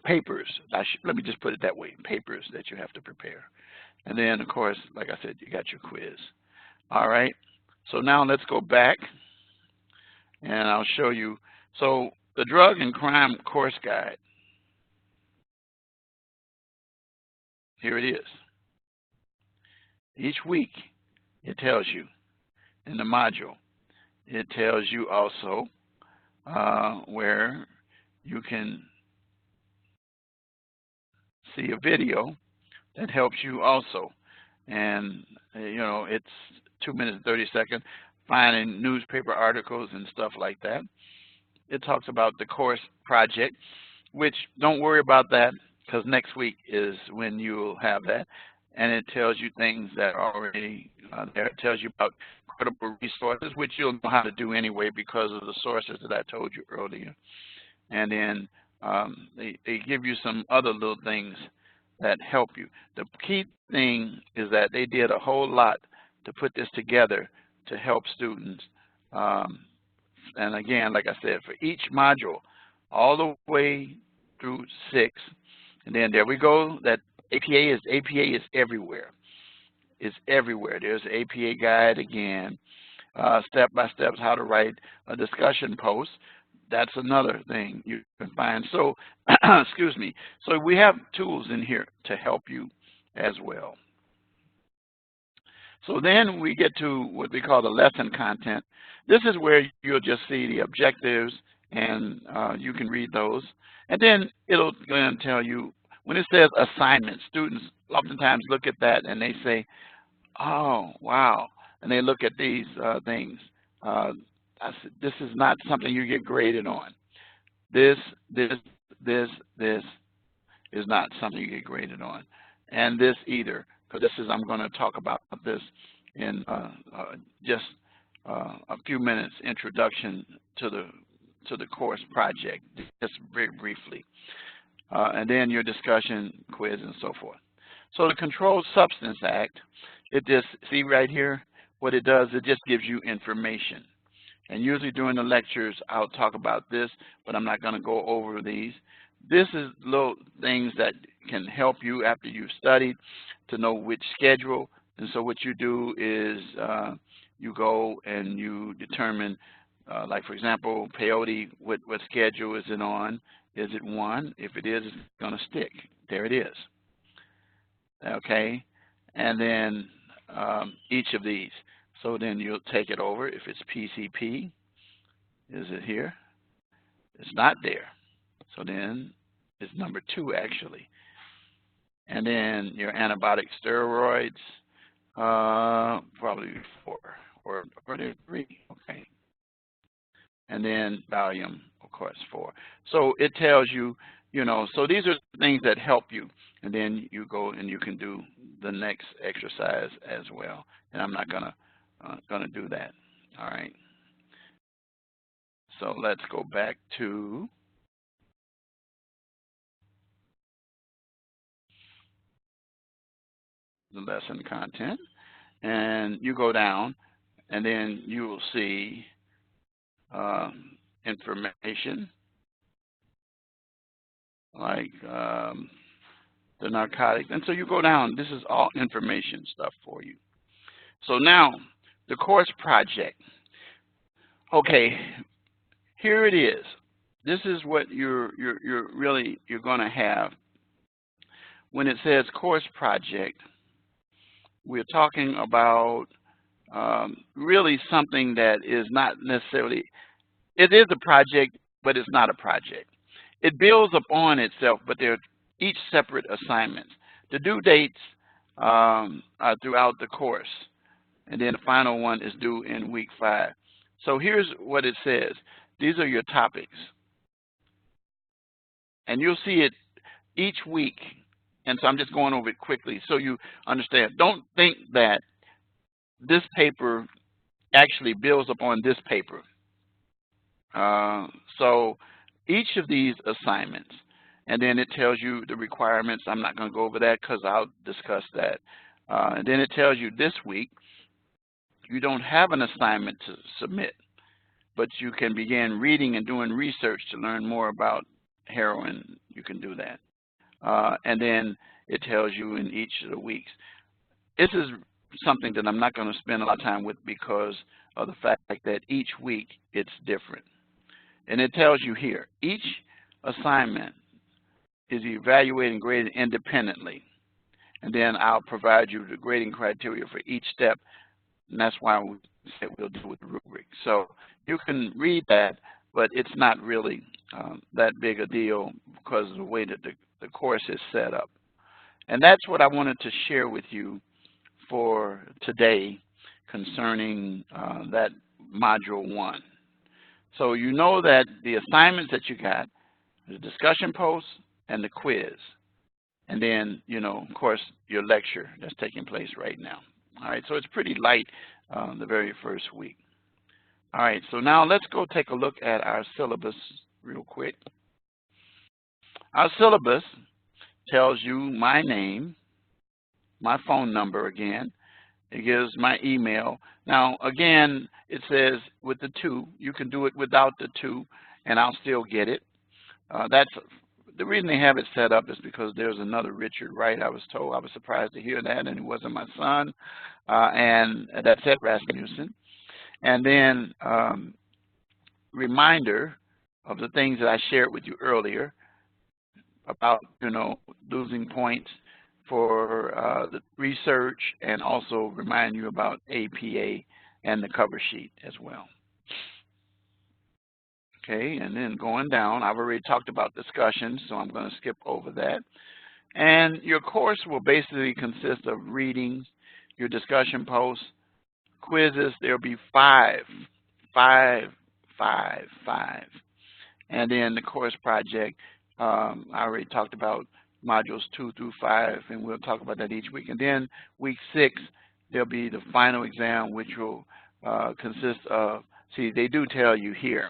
papers. Let me just put it that way, papers that you have to prepare. And then, of course, like I said, you got your quiz. All right. So now let's go back, and I'll show you. So the Drug and Crime Course Guide, here it is. Each week, it tells you in the module. It tells you also where you can see a video that helps you also. And, you know, it's 2 minutes and 30 seconds, finding newspaper articles and stuff like that. It talks about the course project, which don't worry about that, because next week is when you'll have that. And it tells you things that are already there. It tells you about credible resources, which you'll know how to do anyway because of the sources that I told you earlier. And then they give you some other little things that help you. The key thing is that they did a whole lot to put this together to help students. And again, like I said, for each module, all the way through 6, and then there we go, that APA is everywhere. It's everywhere. There's an APA guide again, step-by-step how to write a discussion post. That's another thing you can find. So, excuse me. So we have tools in here to help you as well. So then we get to what we call the lesson content. This is where you'll just see the objectives, and you can read those. And then it'll go and tell you, when it says assignment, students oftentimes look at that and they say, oh, wow. And they look at these things. I said, this is not something you get graded on. This is not something you get graded on. And this either, because this is, I'm going to talk about this in just a few minutes, introduction to the course project, just very briefly. And then your discussion, quiz, and so forth. So the Controlled Substance Act, it just, see right here, what it does, it just gives you information. And usually during the lectures, I'll talk about this, but I'm not going to go over these. This is little things that can help you after you've studied to know which schedule. And so what you do is you go and you determine, like for example, peyote, what schedule is it on? Is it 1? If it is, it's going to stick. There it is. Okay? And then each of these. So then you'll take it over. If it's PCP, is it here? It's not there. So then it's number 2, actually. And then your antibiotic steroids, probably 4 or 3. Okay. And then Valium, of course, 4. So it tells you, you know, so these are things that help you. And then you go and you can do the next exercise as well. And I'm not gonna do that. All right. So let's go back to the lesson content, and you go down, and then you will see information like the narcotics. And so you go down. This is all information stuff for you. So now the course project. Okay, here it is. This is what you're going to have when it says course project. We're talking about really something that is not necessarily, it is a project, but it's not a project. It builds upon itself, but they're each separate assignments. The due dates are throughout the course, and then the final one is due in week 5. So here's what it says. These are your topics, and you'll see it each week. And so I'm just going over it quickly so you understand. Don't think that this paper actually builds upon this paper. So each of these assignments, and then it tells you the requirements. I'm not going to go over that because I'll discuss that. And then it tells you this week you don't have an assignment to submit, but you can begin reading and doing research to learn more about heroin. You can do that. And then it tells you in each of the weeks. This is something that I'm not going to spend a lot of time with because of the fact that each week it's different. And it tells you here, each assignment is evaluated and graded independently. And then I'll provide you the grading criteria for each step, and that's why we said we'll deal with the rubric. So you can read that, but it's not really that big a deal because of the way that the course is set up. And that's what I wanted to share with you for today concerning that Module 1. So you know that the assignments that you got, the discussion post and the quiz, and then, you know, of course, your lecture that's taking place right now. All right, so it's pretty light the very first week. All right, so now let's go take a look at our syllabus real quick. Our syllabus tells you my name, my phone number again. It gives my email. Now, again, it says with the 2. You can do it without the 2, and I'll still get it. That's the reason they have it set up is because there's another Richard Wright, I was told. I was surprised to hear that, and it wasn't my son. And that's at Rasmussen. And then reminder of the things that I shared with you earlier about, you know, losing points for the research, and also remind you about APA and the cover sheet as well. Okay, and then going down, I've already talked about discussions, so I'm going to skip over that. And your course will basically consist of readings, your discussion posts, quizzes. There'll be 5. And then the course project, I already talked about modules 2 through 5, and we'll talk about that each week. And then week 6, there'll be the final exam, which will consist of, see, they do tell you here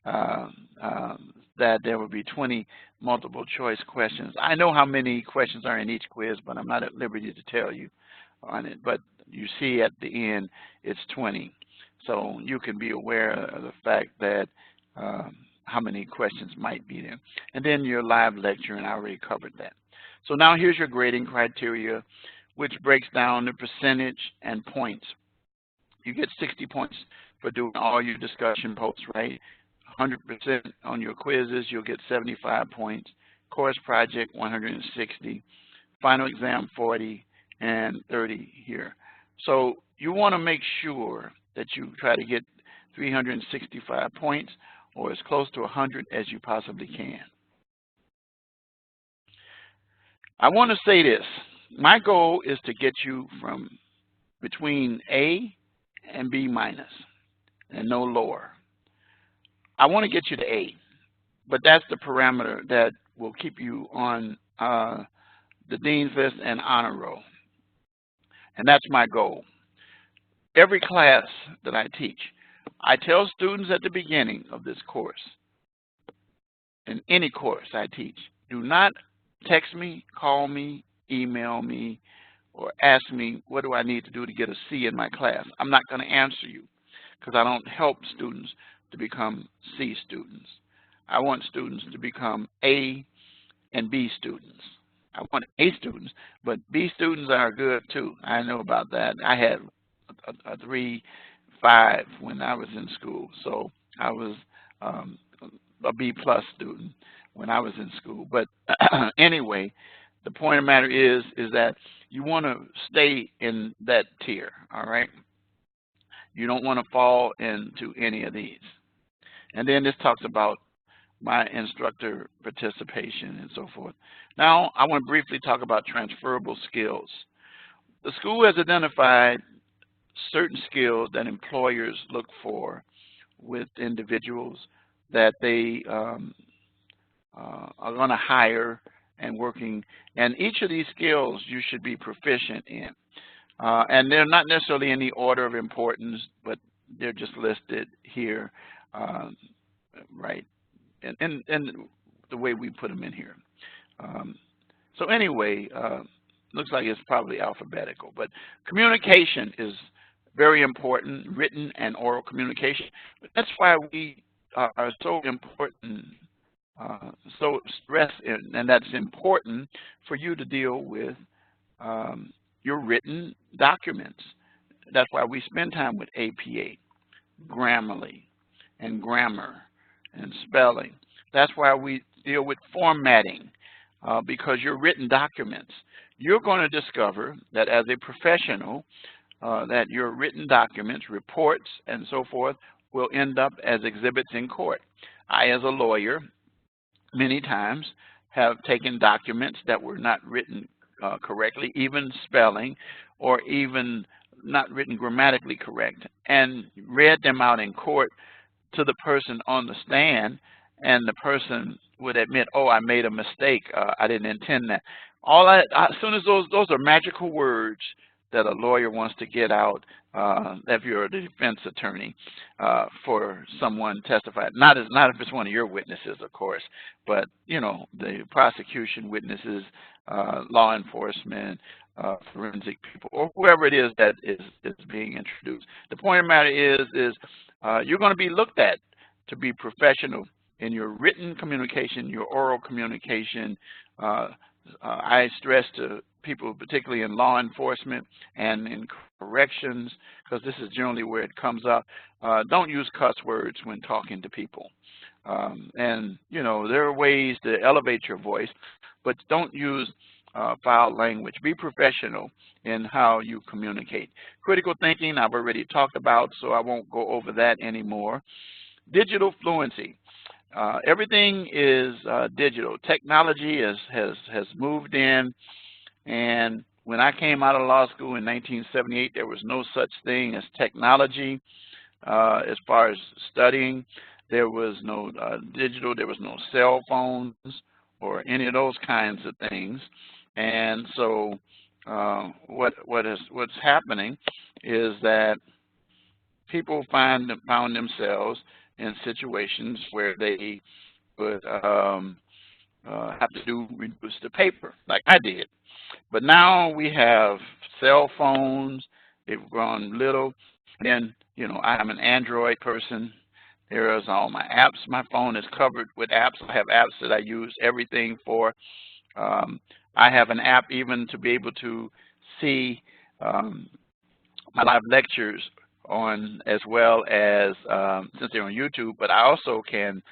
that there will be 20 multiple choice questions. I know how many questions are in each quiz, but I'm not at liberty to tell you on it. But you see at the end, it's 20. So you can be aware of the fact that how many questions might be there. And then your live lecture, and I already covered that. So now here's your grading criteria, which breaks down the percentage and points. You get 60 points for doing all your discussion posts, right? 100% on your quizzes, you'll get 75 points. Course project, 160. Final exam, 40, and 30 here. So you want to make sure that you try to get 365 points, or as close to 100 as you possibly can. I want to say this. My goal is to get you from between A and B minus, and no lower. I want to get you to A, but that's the parameter that will keep you on the Dean's List and Honor Roll. And that's my goal. Every class that I teach, I tell students at the beginning of this course, in any course I teach, do not text me, call me, email me, or ask me what do I need to do to get a C in my class. I'm not going to answer you because I don't help students to become C students. I want students to become A and B students. I want A students, but B students are good too. I know about that. I had a 3.5 when I was in school. So I was a B plus student when I was in school. But anyway, the point of the matter is that you want to stay in that tier. All right. You don't want to fall into any of these. And then this talks about my instructor participation and so forth. Now, I want to briefly talk about transferable skills. The school has identified certain skills that employers look for with individuals that they are going to hire and working. And each of these skills you should be proficient in. And they're not necessarily in the order of importance, but they're just listed here, right, and the way we put them in here. So anyway, looks like it's probably alphabetical, but communication is very important, written and oral communication. But that's why we are so important, so stressed, and that's important for you to deal with your written documents. That's why we spend time with APA, Grammarly, and grammar, and spelling. That's why we deal with formatting, because your written documents, you're going to discover that as a professional, that your written documents, reports, and so forth will end up as exhibits in court. I, as a lawyer, many times have taken documents that were not written correctly, even spelling, or even not written grammatically correct, and read them out in court to the person on the stand, and the person would admit, oh, I made a mistake, I didn't intend that. As soon as those are magical words that a lawyer wants to get out, if you're the defense attorney for someone testified. Not if it's one of your witnesses, of course, but you know, the prosecution witnesses, law enforcement, forensic people, or whoever it is that is being introduced. The point of the matter is you're going to be looked at to be professional in your written communication, your oral communication. I stress to people, particularly in law enforcement and in corrections, because this is generally where it comes up, don't use cuss words when talking to people. And, you know, there are ways to elevate your voice, but don't use foul language. Be professional in how you communicate. Critical thinking, I've already talked about, so I won't go over that anymore. Digital fluency. Everything is digital. Technology has moved in, and when I came out of law school in 1978, there was no such thing as technology as far as studying. There was no digital, there was no cell phones or any of those kinds of things. And so what's happening is that people found themselves in situations where they would have to reduce the paper, like I did. But now we have cell phones, they've grown little. And, you know, I'm an Android person. There's all my apps. My phone is covered with apps. I have apps that I use everything for. I have an app even to be able to see my live lectures on, as well as since they're on YouTube, but I also can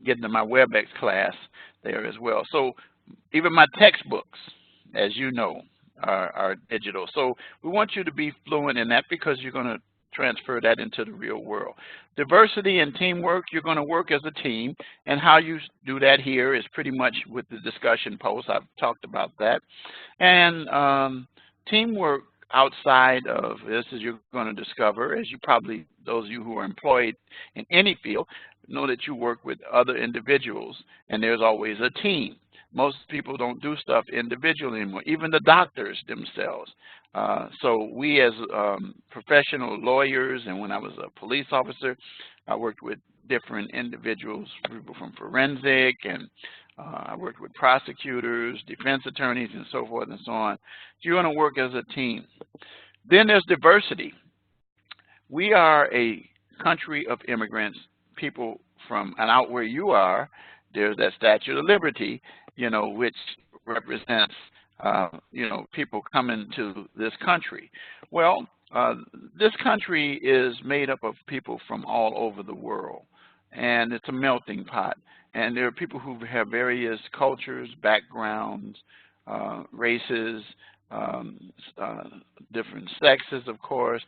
get into my WebEx class there as well. So even my textbooks, as you know, are digital. So we want you to be fluent in that because you're going to transfer that into the real world. Diversity and teamwork, you're going to work as a team, and how you do that here is pretty much with the discussion post. I've talked about that. And teamwork outside of this, as you're going to discover, as you probably, those of you who are employed in any field, know that you work with other individuals, and there's always a team. Most people don't do stuff individually anymore, even the doctors themselves. So we as professional lawyers, and when I was a police officer, I worked with different individuals, people from forensic, and I worked with prosecutors, defense attorneys, and so forth and so on. So you're going to work as a team. Then there's diversity. We are a country of immigrants, people from, and out where you are, there's that Statue of Liberty, you know, which represents people coming to this country. Well, this country is made up of people from all over the world, and it's a melting pot. And there are people who have various cultures, backgrounds, races, um, uh, different sexes, of course,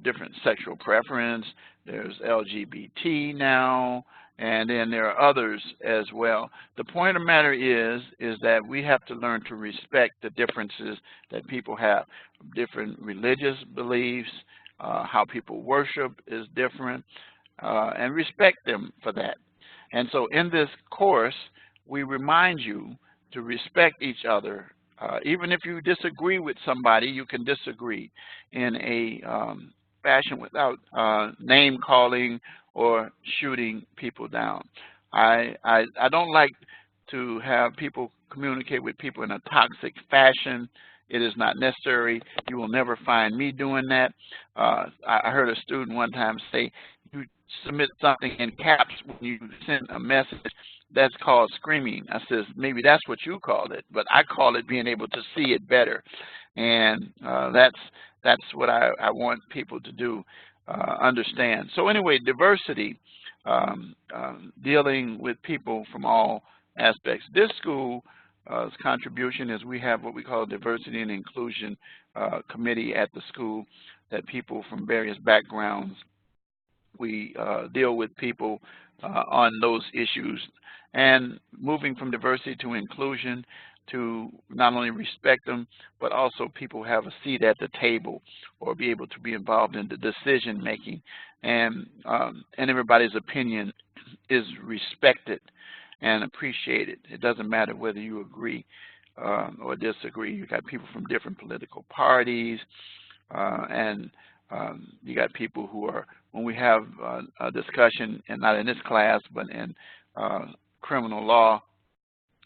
different sexual preference. There's LGBT now, and then there are others as well. The point of the matter is that we have to learn to respect the differences that people have, different religious beliefs, how people worship is different, and respect them for that. And so in this course, we remind you to respect each other. Even if you disagree with somebody, you can disagree in a fashion without name calling or shooting people down. I don't like to have people communicate with people in a toxic fashion. It is not necessary. You will never find me doing that. I heard a student one time say, you submit something in caps when you send a message. That's called screaming. I says, maybe that's what you call it, but I call it being able to see it better. And that's what I want people to do, understand. So anyway, diversity, dealing with people from all aspects. This school's contribution is we have what we call a diversity and inclusion committee at the school, that people from various backgrounds, we deal with people on those issues, and moving from diversity to inclusion, to not only respect them, but also people have a seat at the table or be able to be involved in the decision making, and everybody's opinion is respected and appreciated. It doesn't matter whether you agree or disagree. You got people from different political parties, and you got people who are, when we have a discussion, and not in this class, but in criminal law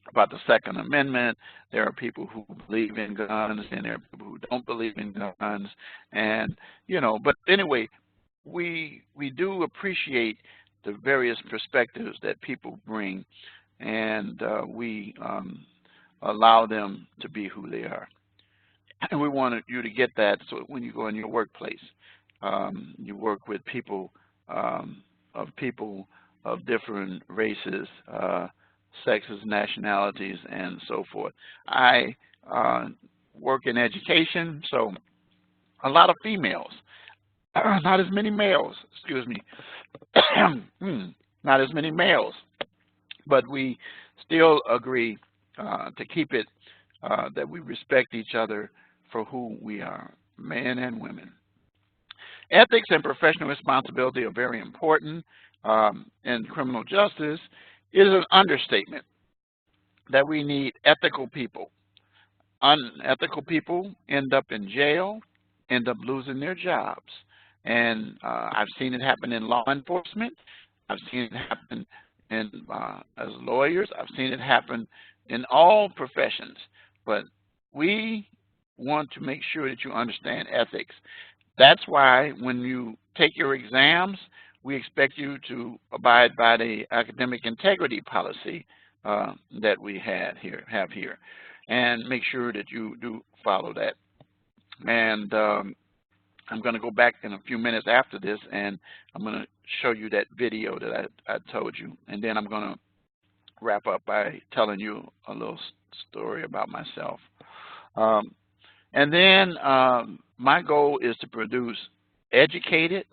about the Second Amendment, there are people who believe in guns, and there are people who don't believe in guns, and but anyway, we do appreciate the various perspectives that people bring, and we allow them to be who they are. And we want you to get that, so when you go in your workplace, you work with people of different races, sexes, nationalities, and so forth. I work in education, so a lot of females, not as many males, excuse me, not as many males, but we still agree to keep it that we respect each other for who we are, men and women. Ethics and professional responsibility are very important in criminal justice. It is an understatement that we need ethical people. Unethical people end up in jail, end up losing their jobs. And I've seen it happen in law enforcement. I've seen it happen in as lawyers. I've seen it happen in all professions. But we want to make sure that you understand ethics. That's why when you take your exams, we expect you to abide by the academic integrity policy that we have here, and make sure that you do follow that. And I'm going to go back in a few minutes after this, and I'm going to show you that video that I told you, and then I'm going to wrap up by telling you a little story about myself. And then my goal is to produce educated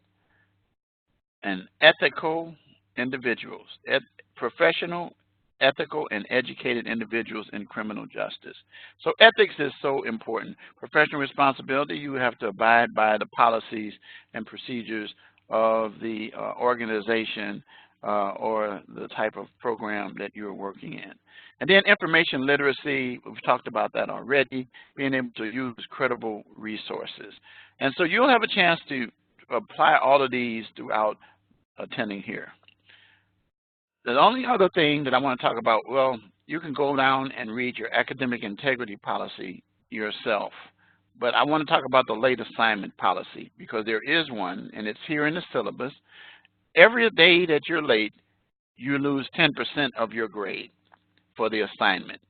and ethical individuals, professional, ethical, and educated individuals in criminal justice. So ethics is so important. Professional responsibility, you have to abide by the policies and procedures of the organization or the type of program that you're working in. And then information literacy, we've talked about that already, being able to use credible resources. And so you'll have a chance to apply all of these throughout attending here. The only other thing that I want to talk about, well, you can go down and read your academic integrity policy yourself. But I want to talk about the late assignment policy, because there is one, and it's here in the syllabus. Every day that you're late, you lose 10% of your grade for the assignment.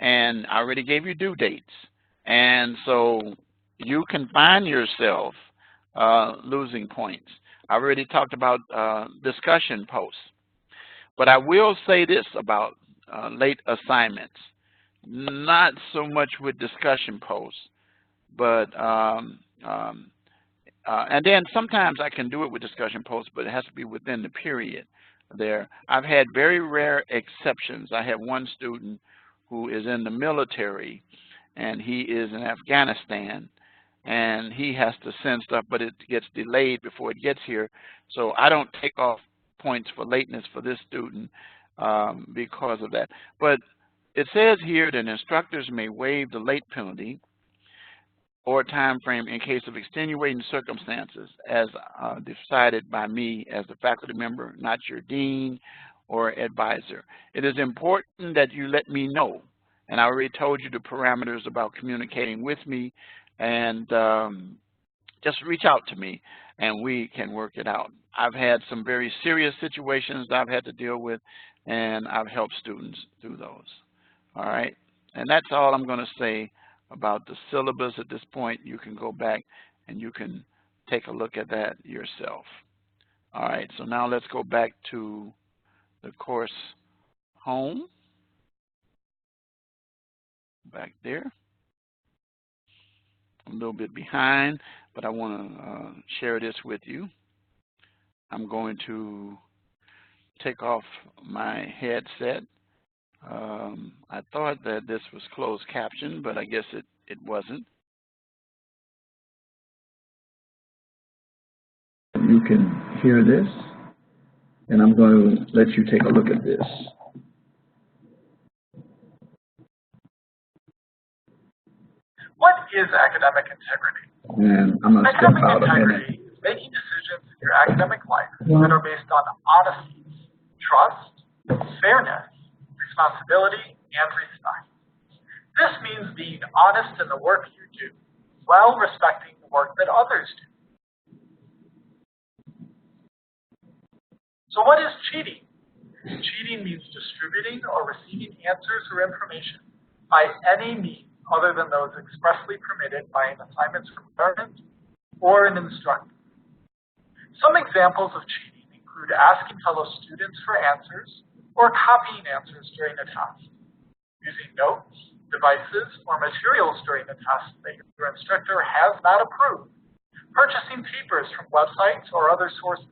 and I already gave you due dates. And so you can find yourself losing points. I already talked about discussion posts. But I will say this about late assignments. Not so much with discussion posts, but and then sometimes I can do it with discussion posts, but it has to be within the period there. I've had very rare exceptions. I have one student who is in the military, and he is in Afghanistan, and he has to send stuff, but it gets delayed before it gets here. So I don't take off points for lateness for this student because of that. But it says here that instructors may waive the late penalty or time frame in case of extenuating circumstances as decided by me as the faculty member, not your dean or advisor. It is important that you let me know, and I already told you the parameters about communicating with me, and just reach out to me and we can work it out. I've had some very serious situations that I've had to deal with, and I've helped students through those. All right, and that's all I'm going to say about the syllabus at this point. You can go back and you can take a look at that yourself. All right, so now let's go back to the course home. Back there. I'm a little bit behind, but I want to share this with you. I'm going to take off my headset. I thought that this was closed caption, but I guess it wasn't. You can hear this, and I'm going to let you take a look at this. What is academic integrity? And I'm going to step out a minute. Academic integrity is making decisions in your academic life that are based on honesty, trust, fairness, responsibility, and respect. This means being honest in the work you do, while respecting the work that others do. So what is cheating? Cheating means distributing or receiving answers or information by any means other than those expressly permitted by an assignment's requirement or an instructor. Some examples of cheating include asking fellow students for answers or copying answers during a test, using notes, devices, or materials during a test that your instructor has not approved, purchasing papers from websites or other sources,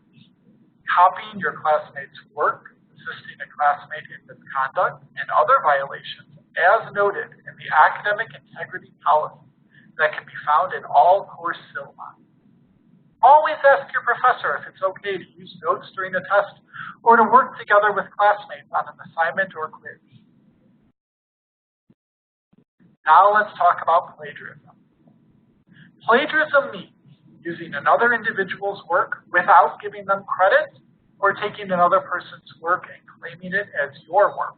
copying your classmates' work, assisting a classmate in misconduct, and other violations as noted in the academic integrity policy that can be found in all course syllabi. Always ask your professor if it's okay to use notes during a test or to work together with classmates on an assignment or quiz. Now let's talk about plagiarism. Plagiarism means using another individual's work without giving them credit or taking another person's work and claiming it as your work.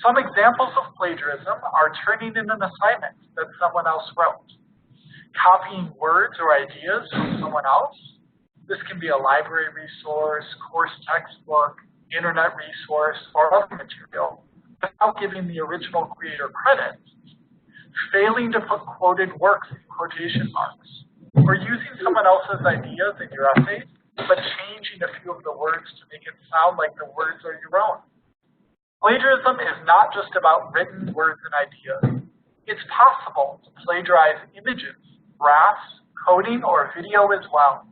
Some examples of plagiarism are turning in an assignment that someone else wrote, copying words or ideas from someone else. This can be a library resource, course textbook, internet resource, or other material without giving the original creator credit, failing to put quoted works in quotation marks, or using someone else's ideas in your essays, but changing a few of the words to make it sound like the words are your own. Plagiarism is not just about written words and ideas. It's possible to plagiarize images, graphs, coding, or video as well.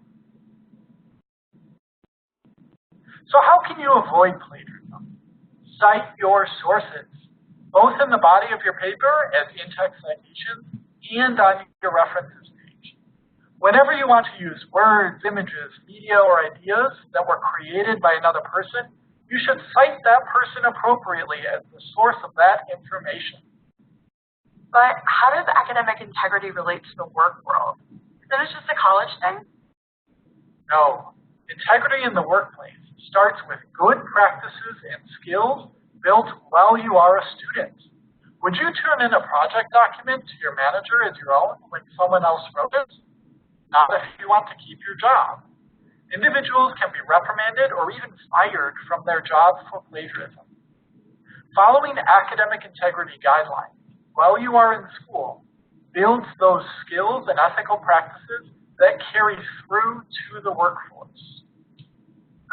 So how can you avoid plagiarism? Cite your sources, both in the body of your paper as in-text citations and on your references page. Whenever you want to use words, images, media, or ideas that were created by another person, you should cite that person appropriately as the source of that information. But how does academic integrity relate to the work world? Is it just a college thing? No. Integrity in the workplace starts with good practices and skills built while you are a student. Would you turn in a project document to your manager as your own when someone else wrote it? Not if you want to keep your job. Individuals can be reprimanded or even fired from their jobs for plagiarism. Following academic integrity guidelines while you are in school builds those skills and ethical practices that carry through to the workforce.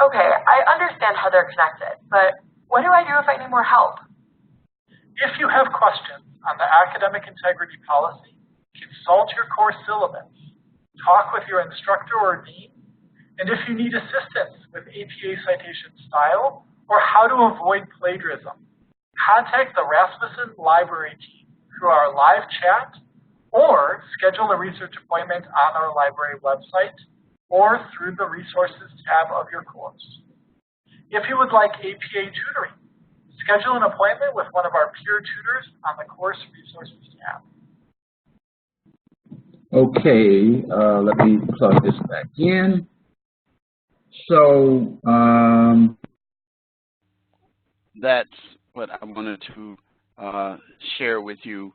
Okay, I understand how they're connected, but what do I do if I need more help? If you have questions on the academic integrity policy, consult your course syllabus, talk with your instructor or dean, and if you need assistance with APA citation style or how to avoid plagiarism, contact the Rasmussen Library team through our live chat or schedule a research appointment on our library website or through the resources tab of your course. If you would like APA tutoring, schedule an appointment with one of our peer tutors on the course resources tab. Okay, let me plug this back in. So that's what I wanted to share with you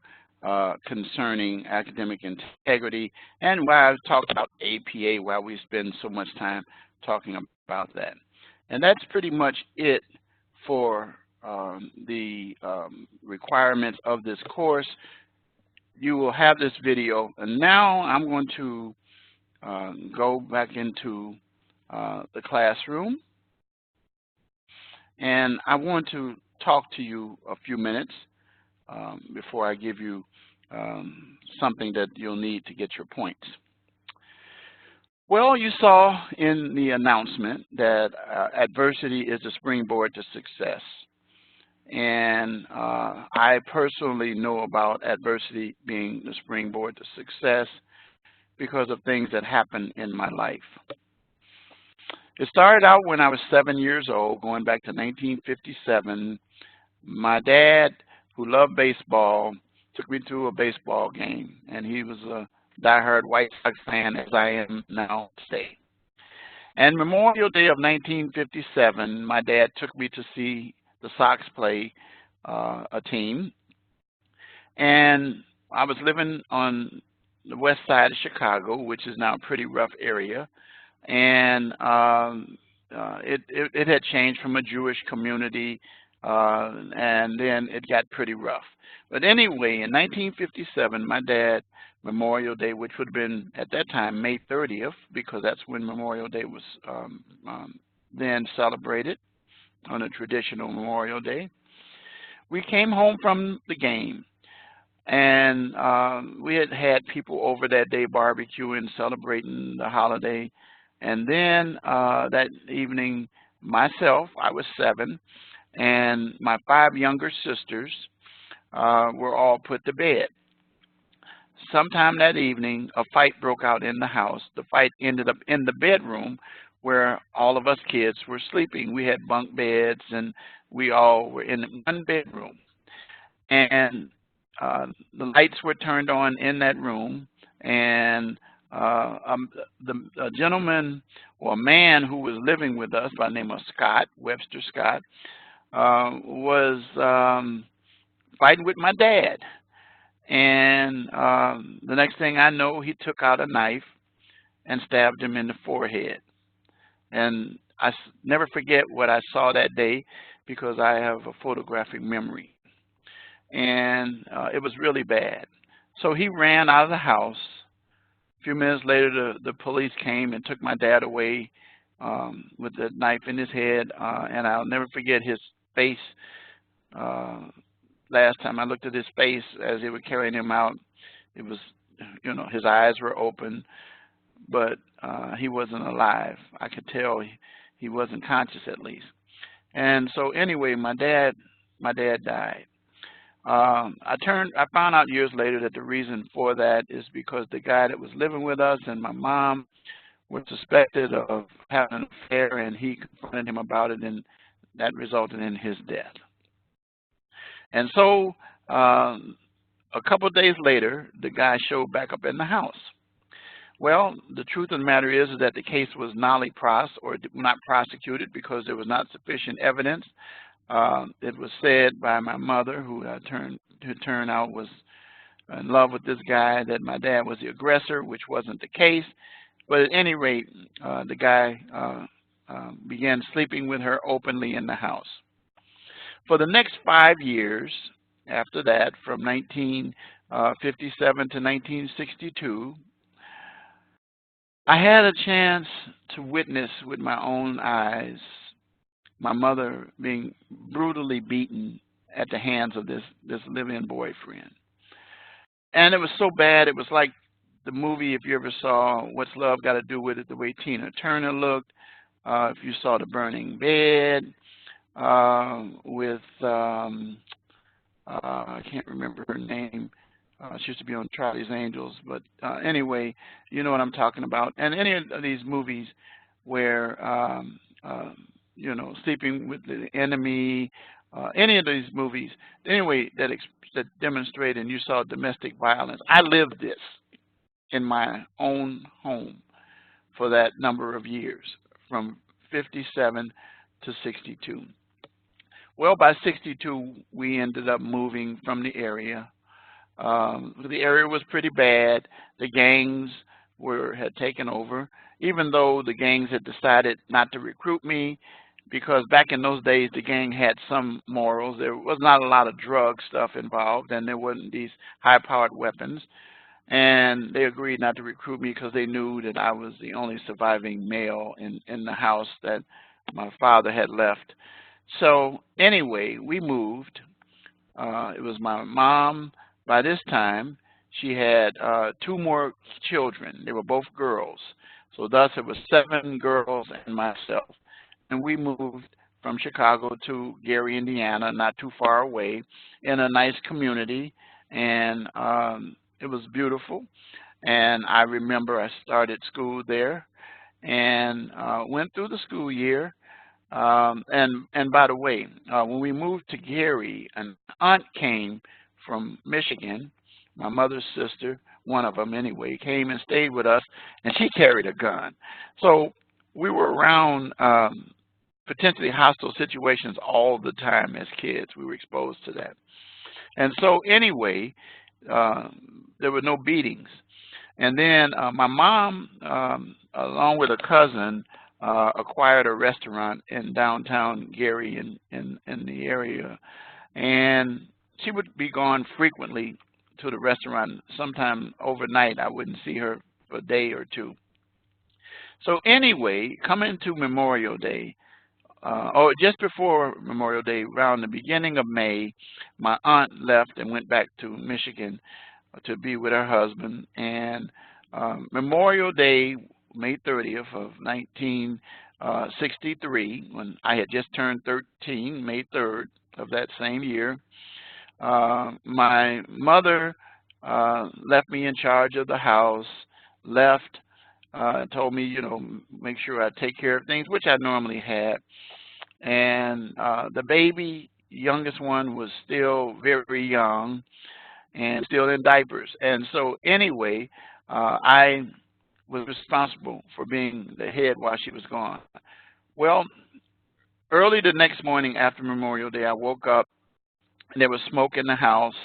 concerning academic integrity, and why I've talked about APA, why we spend so much time talking about that. And that's pretty much it for the requirements of this course. You will have this video, and now I'm going to go back into the classroom, and I want to talk to you a few minutes before I give you something that you'll need to get your points. Well, you saw in the announcement that adversity is a springboard to success. And I personally know about adversity being the springboard to success because of things that happened in my life. It started out when I was 7 years old, going back to 1957. My dad, who loved baseball, took me to a baseball game, and he was a diehard White Sox fan, as I am now today. And Memorial Day of 1957, my dad took me to see the Sox play a team, and I was living on the west side of Chicago, which is now a pretty rough area, and it had changed from a Jewish community, and then it got pretty rough. But anyway, in 1957, my dad, Memorial Day, which would have been at that time May 30th, because that's when Memorial Day was then celebrated on a traditional Memorial Day. We came home from the game, and we had people over that day barbecuing, celebrating the holiday. And then that evening, myself, I was 7, and my 5 younger sisters were all put to bed. Sometime that evening, a fight broke out in the house. The fight ended up in the bedroom where all of us kids were sleeping. We had bunk beds, and we all were in one bedroom. And the lights were turned on in that room, and a gentleman, or a man who was living with us by the name of Scott, Webster Scott, was fighting with my dad. And the next thing I know, he took out a knife and stabbed him in the forehead. And I never forget what I saw that day, because I have a photographic memory. And it was really bad. So he ran out of the house. A few minutes later, the police came and took my dad away with the knife in his head. And I'll never forget his face. Last time I looked at his face as they were carrying him out, it was, you know, his eyes were open, but he wasn't alive. I could tell he wasn't conscious, at least. And so anyway, my dad died. I found out years later that the reason for that is because the guy that was living with us and my mom were suspected of having an affair, and he confronted him about it, and that resulted in his death. And so a couple of days later, the guy showed back up in the house. Well, the truth of the matter is that the case was nolli pros, or not prosecuted, because there was not sufficient evidence. It was said by my mother, who turned out was in love with this guy, that my dad was the aggressor, which wasn't the case. But at any rate, the guy began sleeping with her openly in the house. For the next 5 years after that, from 1957 to 1962, I had a chance to witness with my own eyes my mother being brutally beaten at the hands of this live-in boyfriend. And it was so bad, it was like the movie, if you ever saw What's Love Got to Do with It, the way Tina Turner looked, if you saw The Burning Bed, with, I can't remember her name. She used to be on Charlie's Angels, but anyway, you know what I'm talking about. And any of these movies where, you know, Sleeping with the Enemy, any of these movies, anyway, that demonstrate and you saw domestic violence. I lived this in my own home for that number of years, from 57 to 62. Well, by 62, we ended up moving from the area. The area was pretty bad. The gangs had taken over, even though the gangs had decided not to recruit me, because back in those days, the gang had some morals. There was not a lot of drug stuff involved, and there wasn't these high-powered weapons. And they agreed not to recruit me because they knew that I was the only surviving male in the house that my father had left. So anyway, we moved. It was my mom. By this time, she had 2 more children. They were both girls. So thus it was 7 girls and myself. And we moved from Chicago to Gary, Indiana, not too far away, in a nice community. And it was beautiful. And I remember I started school there and went through the school year. And by the way, when we moved to Gary, an aunt came from Michigan, my mother's sister, one of them anyway, came and stayed with us, and she carried a gun. So we were around potentially hostile situations all the time as kids. We were exposed to that. And so anyway, there were no beatings. And then my mom, along with a cousin, acquired a restaurant in downtown Gary in the area. And she would be gone frequently to the restaurant. Sometime overnight, I wouldn't see her for a day or two. So anyway, coming to Memorial Day, or just before Memorial Day, around the beginning of May, my aunt left and went back to Michigan to be with her husband. And Memorial Day, May 30th of 1963, when I had just turned 13, May 3rd of that same year, my mother left me in charge of the house, told me, you know, make sure I take care of things, which I normally had. And the baby, youngest one, was still very young and still in diapers. And so anyway, I was responsible for being the head while she was gone. Well, early the next morning after Memorial Day, I woke up and there was smoke in the house,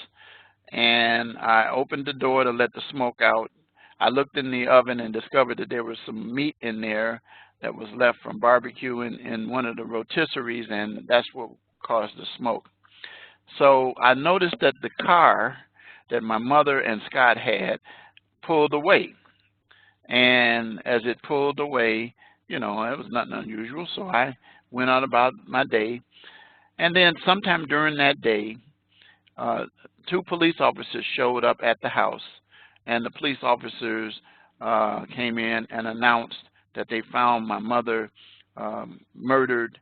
and I opened the door to let the smoke out. I looked in the oven and discovered that there was some meat in there that was left from barbecue in one of the rotisseries, and that's what caused the smoke. So I noticed that the car that my mother and Scott had pulled away. And as it pulled away, you know, it was nothing unusual, so I went on about my day. And then sometime during that day, 2 police officers showed up at the house, and the police officers came in and announced that they found my mother murdered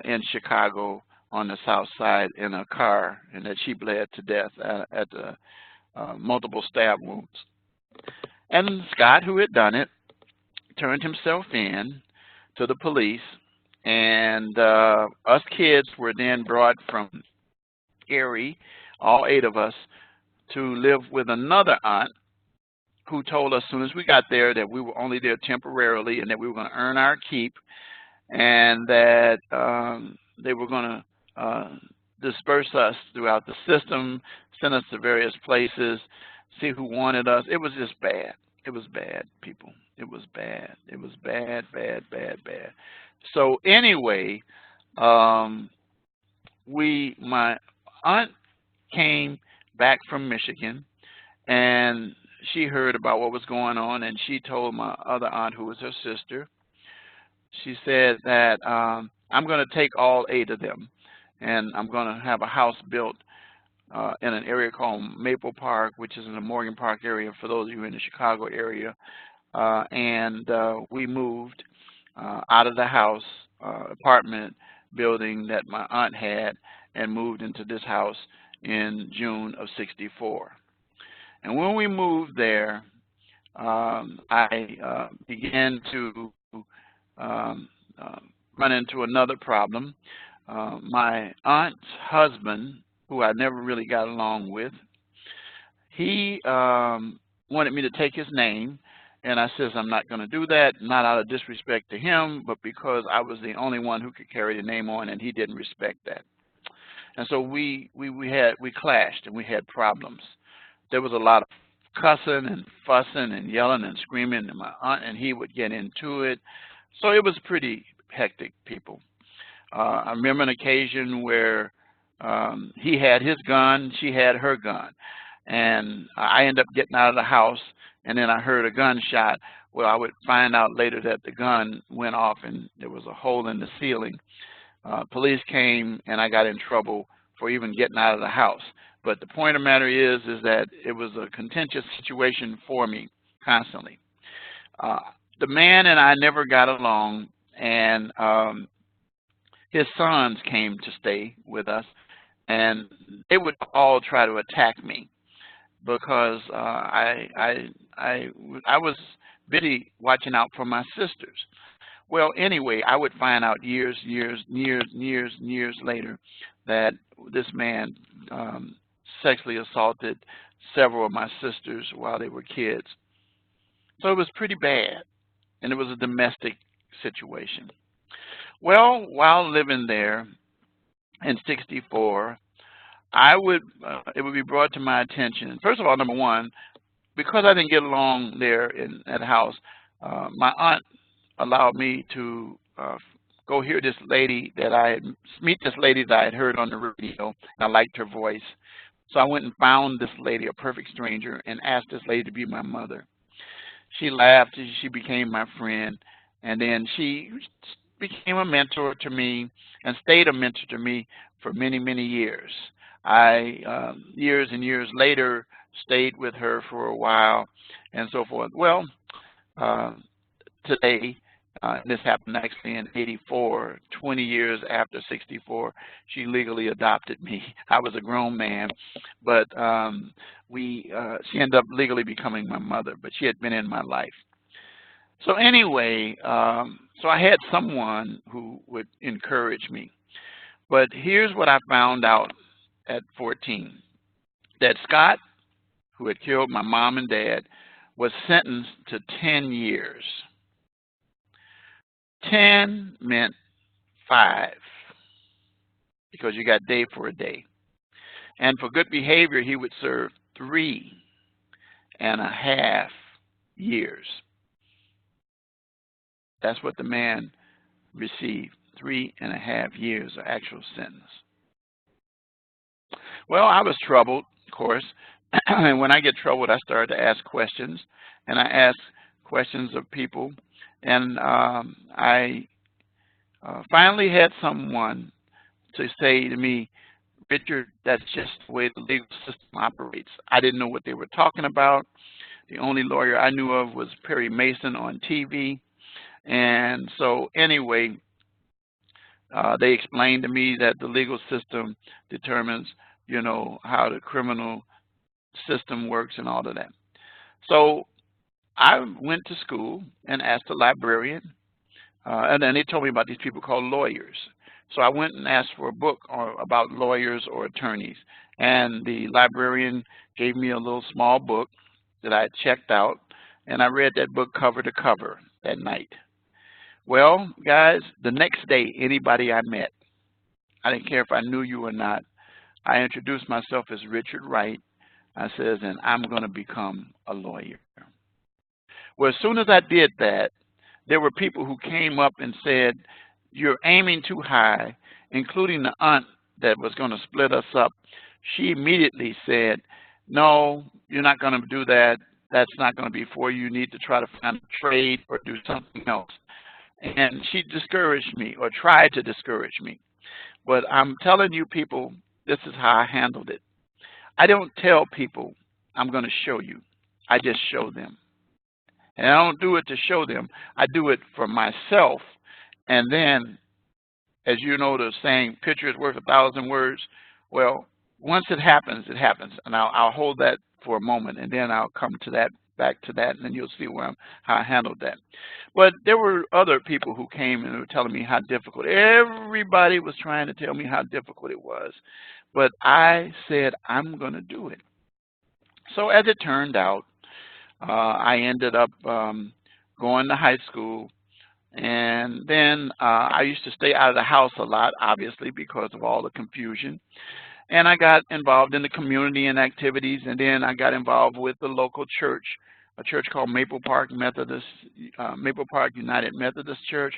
in Chicago on the south side in a car, and that she bled to death at the multiple stab wounds. And Scott, who had done it, turned himself in to the police, and us kids were then brought from Gary, all 8 of us, to live with another aunt who told us as soon as we got there that we were only there temporarily and that we were going to earn our keep, and that they were going to disperse us throughout the system, send us to various places, see who wanted us. It was just bad. It was bad, people. It was bad. It was bad, bad, bad, bad. So anyway, my aunt came back from Michigan, and she heard about what was going on, and she told my other aunt, who was her sister. She said that I'm going to take all 8 of them, and I'm going to have a house built in an area called Maple Park, which is in the Morgan Park area for those of you in the Chicago area. And we moved out of the house, apartment building that my aunt had, and moved into this house in June of '64. And when we moved there, I began to run into another problem. My aunt's husband, who I never really got along with, he wanted me to take his name, and I says I'm not going to do that, not out of disrespect to him, but because I was the only one who could carry the name on, and he didn't respect that. And so we clashed, and we had problems. There was a lot of cussing and fussing and yelling and screaming, and my aunt and he would get into it. So it was pretty hectic, people. I remember an occasion where he had his gun, she had her gun, and I ended up getting out of the house, and then I heard a gunshot. Well, I would find out later that the gun went off and there was a hole in the ceiling. Police came, and I got in trouble for even getting out of the house. But the point of the matter is that it was a contentious situation for me constantly. The man and I never got along, and his sons came to stay with us, and they would all try to attack me because I was busy watching out for my sisters. Well, anyway, I would find out years later that this man sexually assaulted several of my sisters while they were kids. So it was pretty bad, and it was a domestic situation. Well, while living there in '64, it would be brought to my attention. First of all, number one, because I didn't get along there in that house, my aunt allowed me to go hear this lady meet this lady that I had heard on the radio, and I liked her voice. So I went and found this lady, a perfect stranger, and asked this lady to be my mother. She laughed, she became my friend, and then she became a mentor to me and stayed a mentor to me for many years. I, years and years later, stayed with her for a while and so forth. Well, today, this happened actually in '84, 20 years after '64, she legally adopted me. I was a grown man, but she ended up legally becoming my mother, but she had been in my life. So anyway, so I had someone who would encourage me. But here's what I found out at 14, that Scott, who had killed my mom and dad, was sentenced to 10 years. 10 meant 5, because you got day for a day. And for good behavior, he would serve 3.5 years. That's what the man received, 3.5 years of actual sentence. Well, I was troubled, of course, and when I get troubled, I started to ask questions, and I asked questions of people, and I finally had someone to say to me, Richard, that's just the way the legal system operates. I didn't know what they were talking about. The only lawyer I knew of was Perry Mason on TV. And so anyway, they explained to me that the legal system determines, how the criminal system works and all of that. So I went to school and asked the librarian, and then they told me about these people called lawyers. So I went and asked for a book about lawyers or attorneys, and the librarian gave me a little small book that I had checked out, and I read that book cover to cover that night. Well, guys, the next day, anybody I met, I didn't care if I knew you or not, I introduced myself as Richard Wright. I says, and I'm going to become a lawyer. Well, as soon as I did that, there were people who came up and said, you're aiming too high, including the aunt that was going to split us up, she immediately said, no, you're not going to do that. That's not going to be for you. You need to try to find a trade or do something else. And she discouraged me, or tried to discourage me. But I'm telling you people, this is how I handled it. I don't tell people I'm going to show you. I just show them. And I don't do it to show them. I do it for myself. And then, as you know the saying, picture is worth 1,000 words. Well, once it happens, it happens. And I'll hold that for a moment, and then I'll come to that, back to that, and then you'll see how I handled that. But there were other people who came and were telling me how difficult. Everybody was trying to tell me how difficult it was. But I said, I'm going to do it. So as it turned out, I ended up going to high school. And then I used to stay out of the house a lot, obviously, because of all the confusion. And I got involved in the community and activities, and then I got involved with the local church, a church called Maple Park United Methodist Church,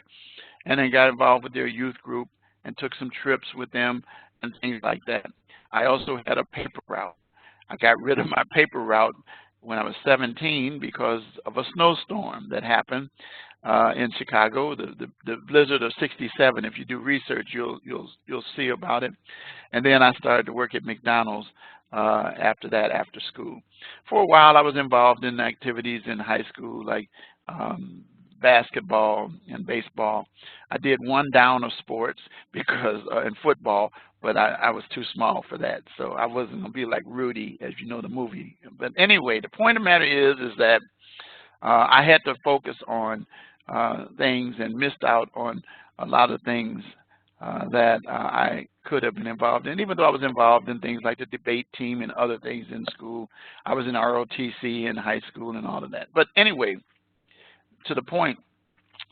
and then got involved with their youth group and took some trips with them and things like that. I also had a paper route. I got rid of my paper route when I was 17 because of a snowstorm that happened in Chicago, the blizzard of '67. If you do research, you'll see about it. And then I started to work at McDonald's after that, after school. For a while, I was involved in activities in high school, like basketball and baseball. I did one down of sports because in football, but I was too small for that, so I wasn't gonna be like Rudy, as you know the movie. But anyway, the point of the matter is that I had to focus on things and missed out on a lot of things that I could have been involved in. Even though I was involved in things like the debate team and other things in school, I was in ROTC in high school and all of that. But anyway, to the point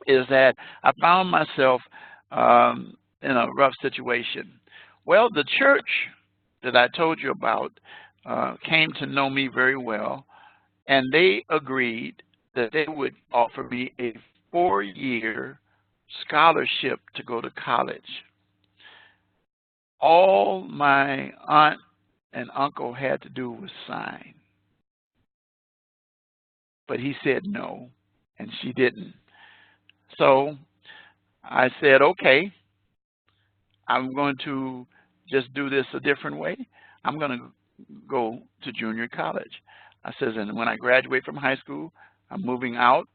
is that I found myself in a rough situation. Well, the church that I told you about came to know me very well, and they agreed that they would offer me a 4-year scholarship to go to college. All my aunt and uncle had to do was sign. But he said no, and she didn't. So I said, okay, I'm going to just do this a different way. I'm going to go to junior college. I says, and when I graduate from high school, I'm moving out,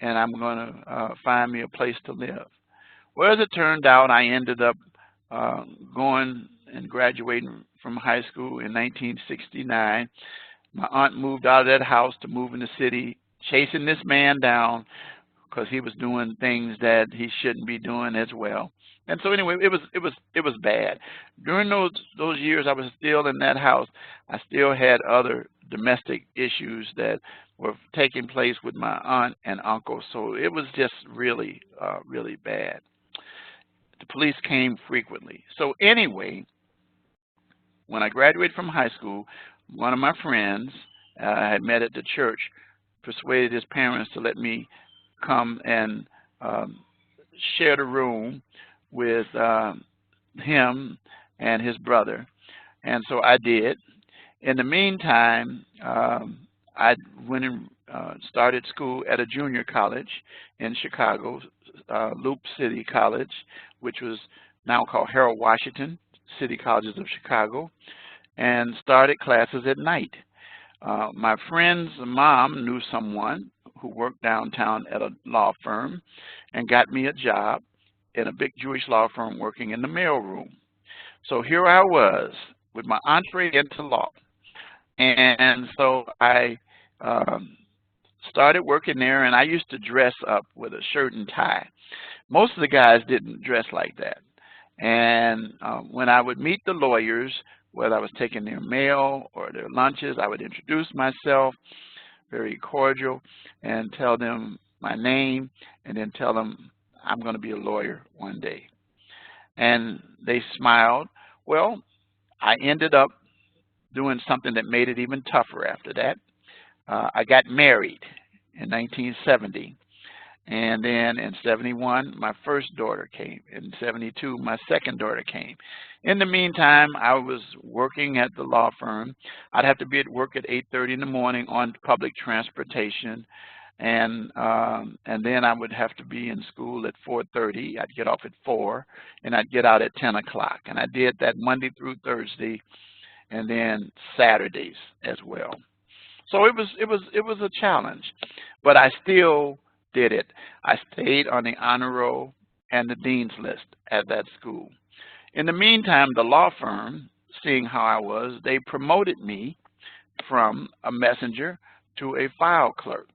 and I'm going to find me a place to live. Well, as it turned out, I ended up going and graduating from high school in 1969. My aunt moved out of that house to move in the city, chasing this man down because he was doing things that he shouldn't be doing as well. And so anyway, it was bad. During those years I was still in that house, I still had other domestic issues that were taking place with my aunt and uncle. So it was just really, really bad. The police came frequently. So anyway, when I graduated from high school, one of my friends I had met at the church persuaded his parents to let me come and share the room with him and his brother. And so I did. In the meantime, I went and started school at a junior college in Chicago, Loop City College, which was now called Harold Washington City Colleges of Chicago, and started classes at night. My friend's mom knew someone who worked downtown at a law firm and got me a job in a big Jewish law firm working in the mailroom. So here I was with my entree into law. And so I started working there, and I used to dress up with a shirt and tie. Most of the guys didn't dress like that. And when I would meet the lawyers, whether I was taking their mail or their lunches, I would introduce myself, very cordial, and tell them my name, and then tell them I'm going to be a lawyer one day. And they smiled. Well, I ended up doing something that made it even tougher after that. I got married in 1970, And then in 71, my first daughter came. In 72, my second daughter came. In the meantime, I was working at the law firm. I'd have to be at work at 8:30 in the morning on public transportation. And then I would have to be in school at 4:30. I'd get off at 4, and I'd get out at 10 o'clock. And I did that Monday through Thursday, and then Saturdays as well. So it was a challenge, but I still did it. I stayed on the honor roll and the dean's list at that school. In the meantime, the law firm, seeing how I was, they promoted me from a messenger to a file clerk.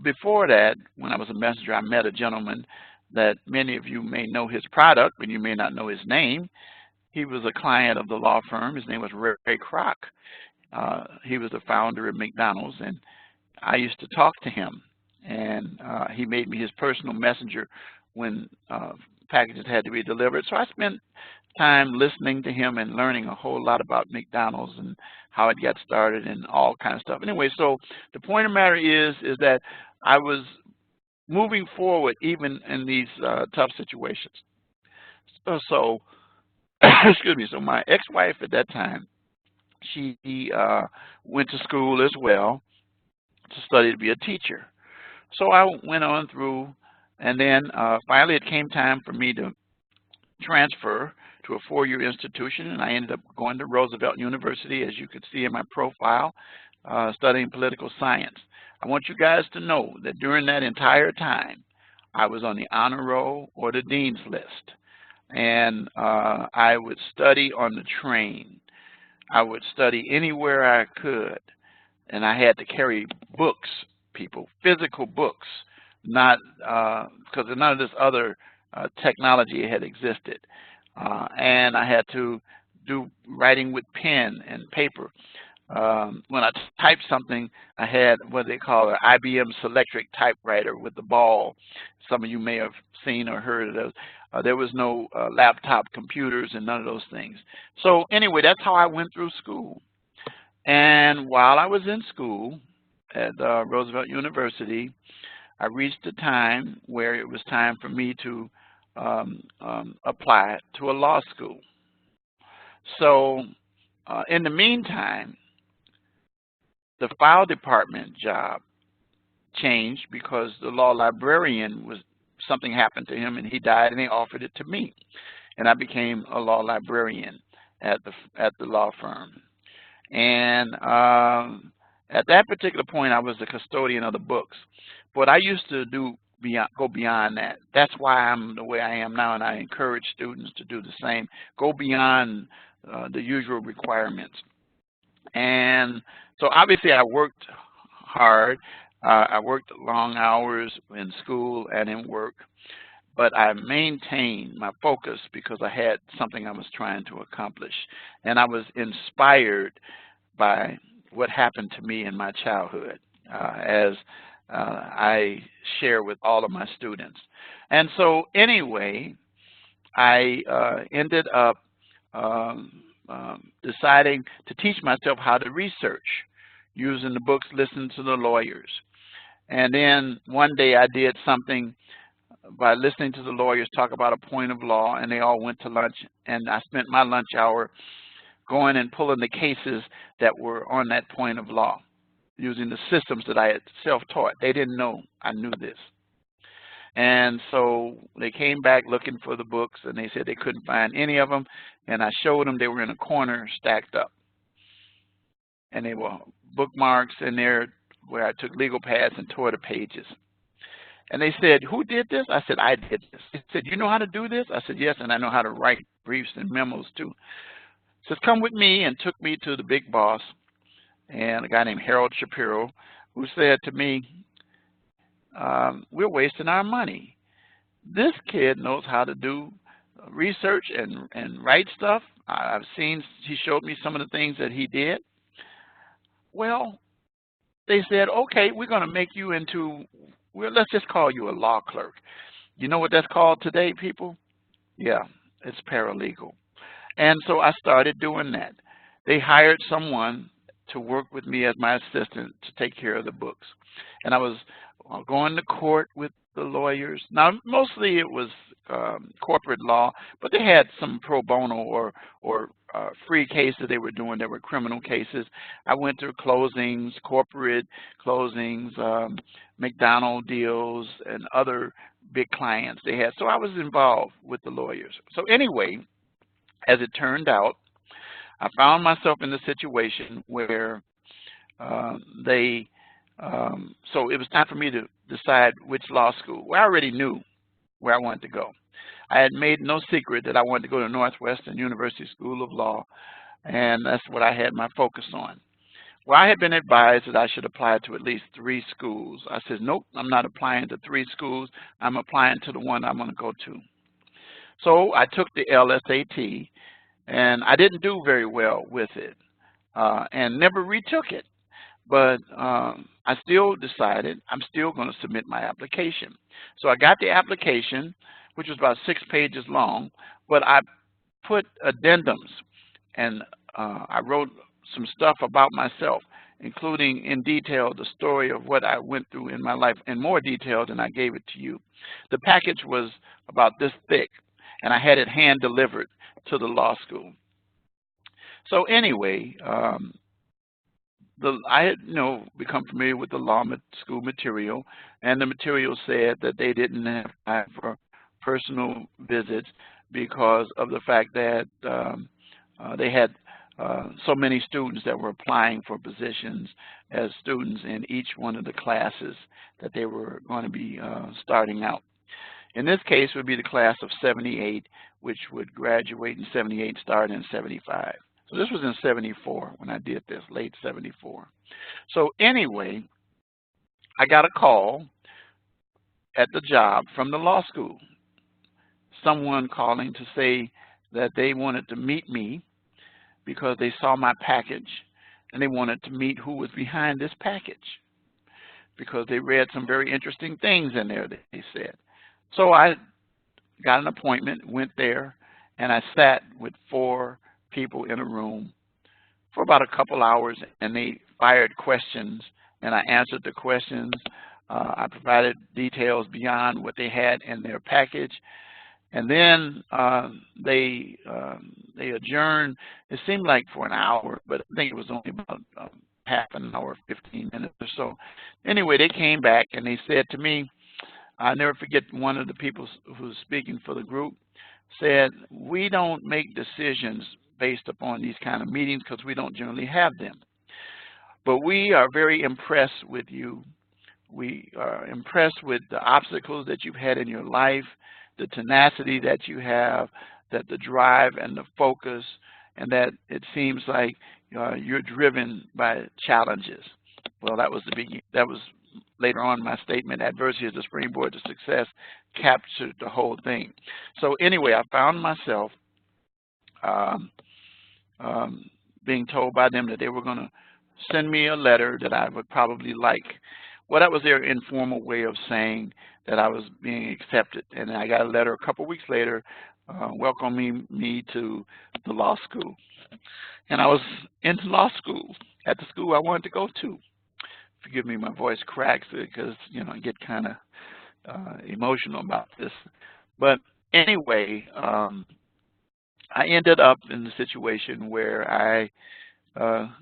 Before that, when I was a messenger, I met a gentleman that many of you may know his product, but you may not know his name. He was a client of the law firm. His name was Ray Kroc. He was the founder of McDonald's, and I used to talk to him. And he made me his personal messenger when packages had to be delivered. So I spent time listening to him and learning a whole lot about McDonald's and how it got started and all kinds of stuff. Anyway, so the point of the matter is that I was moving forward even in these tough situations. So excuse me. So my ex-wife at that time, she went to school as well to study to be a teacher. So I went on through, and then finally it came time for me to transfer to a 4-year institution, and I ended up going to Roosevelt University, as you could see in my profile, studying political science. I want you guys to know that during that entire time, I was on the honor roll or the dean's list, and I would study on the train. I would study anywhere I could, and I had to carry books, people, physical books, not because none of this other technology had existed. And I had to do writing with pen and paper. When I typed something, I had what they call an IBM Selectric typewriter with the ball. Some of you may have seen or heard of those. There was no laptop computers and none of those things. So anyway, that's how I went through school. And while I was in school at Roosevelt University, I reached a time where it was time for me to apply to a law school. So in the meantime, the file department job changed because the law librarian something happened to him and he died, and they offered it to me, and I became a law librarian at the law firm. And at that particular point, I was the custodian of the books, but I used to go beyond that. That's why I'm the way I am now, and I encourage students to do the same. Go beyond the usual requirements. And so obviously I worked hard. I worked long hours in school and in work, but I maintained my focus because I had something I was trying to accomplish. And I was inspired by what happened to me in my childhood, as I share with all of my students. And so anyway, I ended up deciding to teach myself how to research using the books, listening to the lawyers. And then one day I did something by listening to the lawyers talk about a point of law, and they all went to lunch, and I spent my lunch hour going and pulling the cases that were on that point of law using the systems that I had self-taught. They didn't know I knew this. And so they came back looking for the books, and they said they couldn't find any of them, and I showed them they were in a corner stacked up. And they were bookmarks in there where I took legal pads and tore the pages. And they said, "Who did this?" I said, "I did this." They said, "You know how to do this?" I said, "Yes, and I know how to write briefs and memos too." He says, "Come with me," and took me to the big boss, and a guy named Harold Shapiro, who said to me, "We're wasting our money. This kid knows how to do research and write stuff. I've seen," he showed me some of the things that he did. Well, they said, "Okay, we're going to make you into, well, let's just call you a law clerk." You know what that's called today, people? Yeah, it's paralegal. And so I started doing that. They hired someone to work with me as my assistant to take care of the books. And I was going to court with the lawyers. Now, mostly it was corporate law, but they had some pro bono or free cases they were doing that were criminal cases. I went through closings, corporate closings, McDonald deals, and other big clients they had. So I was involved with the lawyers. So anyway, as it turned out, I found myself in the situation where so it was time for me to decide which law school. Well, I already knew where I wanted to go. I had made no secret that I wanted to go to Northwestern University School of Law, and that's what I had my focus on. Well, I had been advised that I should apply to at least 3 schools. I said, nope, I'm not applying to 3 schools. I'm applying to the one I'm going to go to. So I took the LSAT, and I didn't do very well with it, and never retook it. But I still decided I'm still going to submit my application. So I got the application, which was about 6 pages long, but I put addendums, and I wrote some stuff about myself, including in detail the story of what I went through in my life in more detail than I gave it to you. The package was about this thick, and I had it hand delivered to the law school. So anyway, I had become familiar with the law school material, and the material said that they didn't have time for personal visits because of the fact that they had so many students that were applying for positions as students in each one of the classes that they were going to be starting out. In this case, it would be the class of 78, which would graduate in 78, start in 75. So this was in 74 when I did this, late 74. So anyway, I got a call at the job from the law school, someone calling to say that they wanted to meet me because they saw my package and they wanted to meet who was behind this package because they read some very interesting things in there that they said. So I got an appointment, went there, and I sat with 4 people in a room for about a couple hours, and they fired questions, and I answered the questions. I provided details beyond what they had in their package, and then they adjourned. It seemed like for an hour, but I think it was only about half an hour, 15 minutes or so. Anyway, they came back and they said to me, I never forget, one of the people who was speaking for the group said, we don't make decisions based upon these kind of meetings because we don't generally have them. But we are very impressed with you. We are impressed with the obstacles that you've had in your life, the tenacity that you have, that the drive and the focus, and that it seems like you're driven by challenges. Well, that was the beginning. That was later on my statement, adversity is the springboard to success, captured the whole thing. So anyway, I found myself being told by them that they were going to send me a letter that I would probably like. Well, that was their informal way of saying that I was being accepted. And I got a letter a couple weeks later welcoming me to the law school. And I was in law school at the school I wanted to go to. Forgive me, my voice cracks because, I get kind of emotional about this. But anyway, I ended up in the situation where I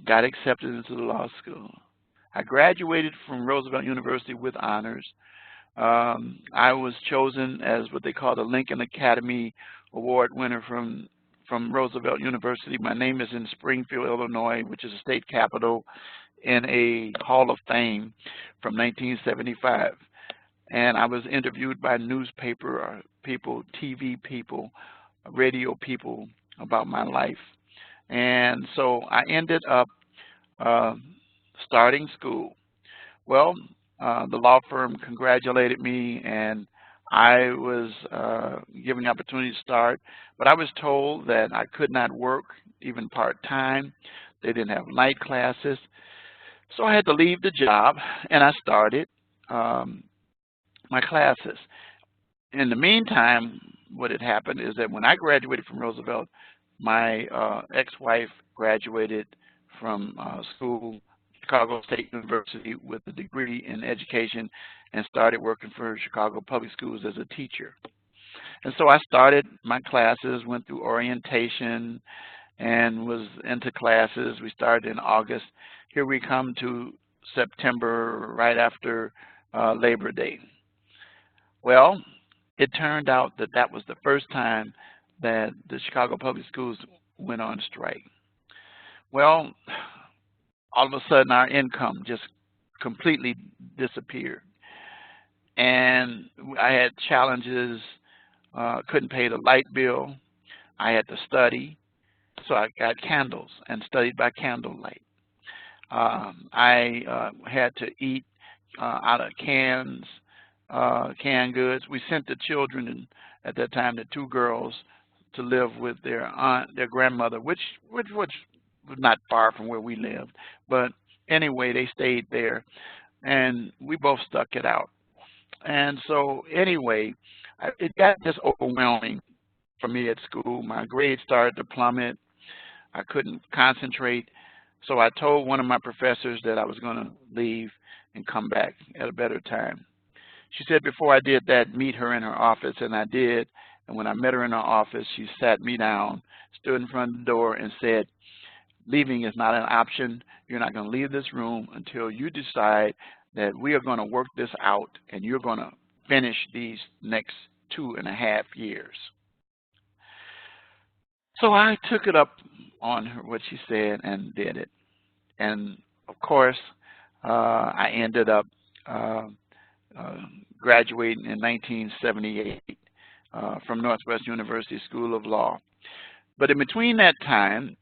got accepted into the law school. I graduated from Roosevelt University with honors. I was chosen as what they call the Lincoln Academy Award winner from Roosevelt University. My name is in Springfield, Illinois, which is the state capital, in a Hall of Fame from 1975. And I was interviewed by newspaper people, TV people, radio people about my life. And so I ended up starting school. Well, the law firm congratulated me, and I was given the opportunity to start, but I was told that I could not work even part-time. They didn't have night classes. So I had to leave the job, and I started my classes. In the meantime, what had happened is that when I graduated from Roosevelt, my ex-wife graduated from school Chicago State University with a degree in education and started working for Chicago Public Schools as a teacher. And so I started my classes, went through orientation, and was into classes. We started in August. Here we come to September, right after Labor Day. Well, it turned out that that was the first time that the Chicago Public Schools went on strike. Well, all of a sudden our income just completely disappeared. And I had challenges, couldn't pay the light bill. I had to study, so I got candles and studied by candlelight. I had to eat out of canned goods. We sent the children at that time, the two girls, to live with their aunt, their grandmother, which was not far from where we lived. But anyway, they stayed there, and we both stuck it out. And so anyway, it got just overwhelming for me at school. My grades started to plummet. I couldn't concentrate. So I told one of my professors that I was going to leave and come back at a better time. She said before I did that, meet her in her office, and I did. And when I met her in her office, she sat me down, stood in front of the door, and said, leaving is not an option. You're not going to leave this room until you decide that we are going to work this out, and you're going to finish these next 2.5 years. So I took it up on her, what she said, and did it. And of course, I ended up graduating in 1978 from Northwest University School of Law. But in between that time,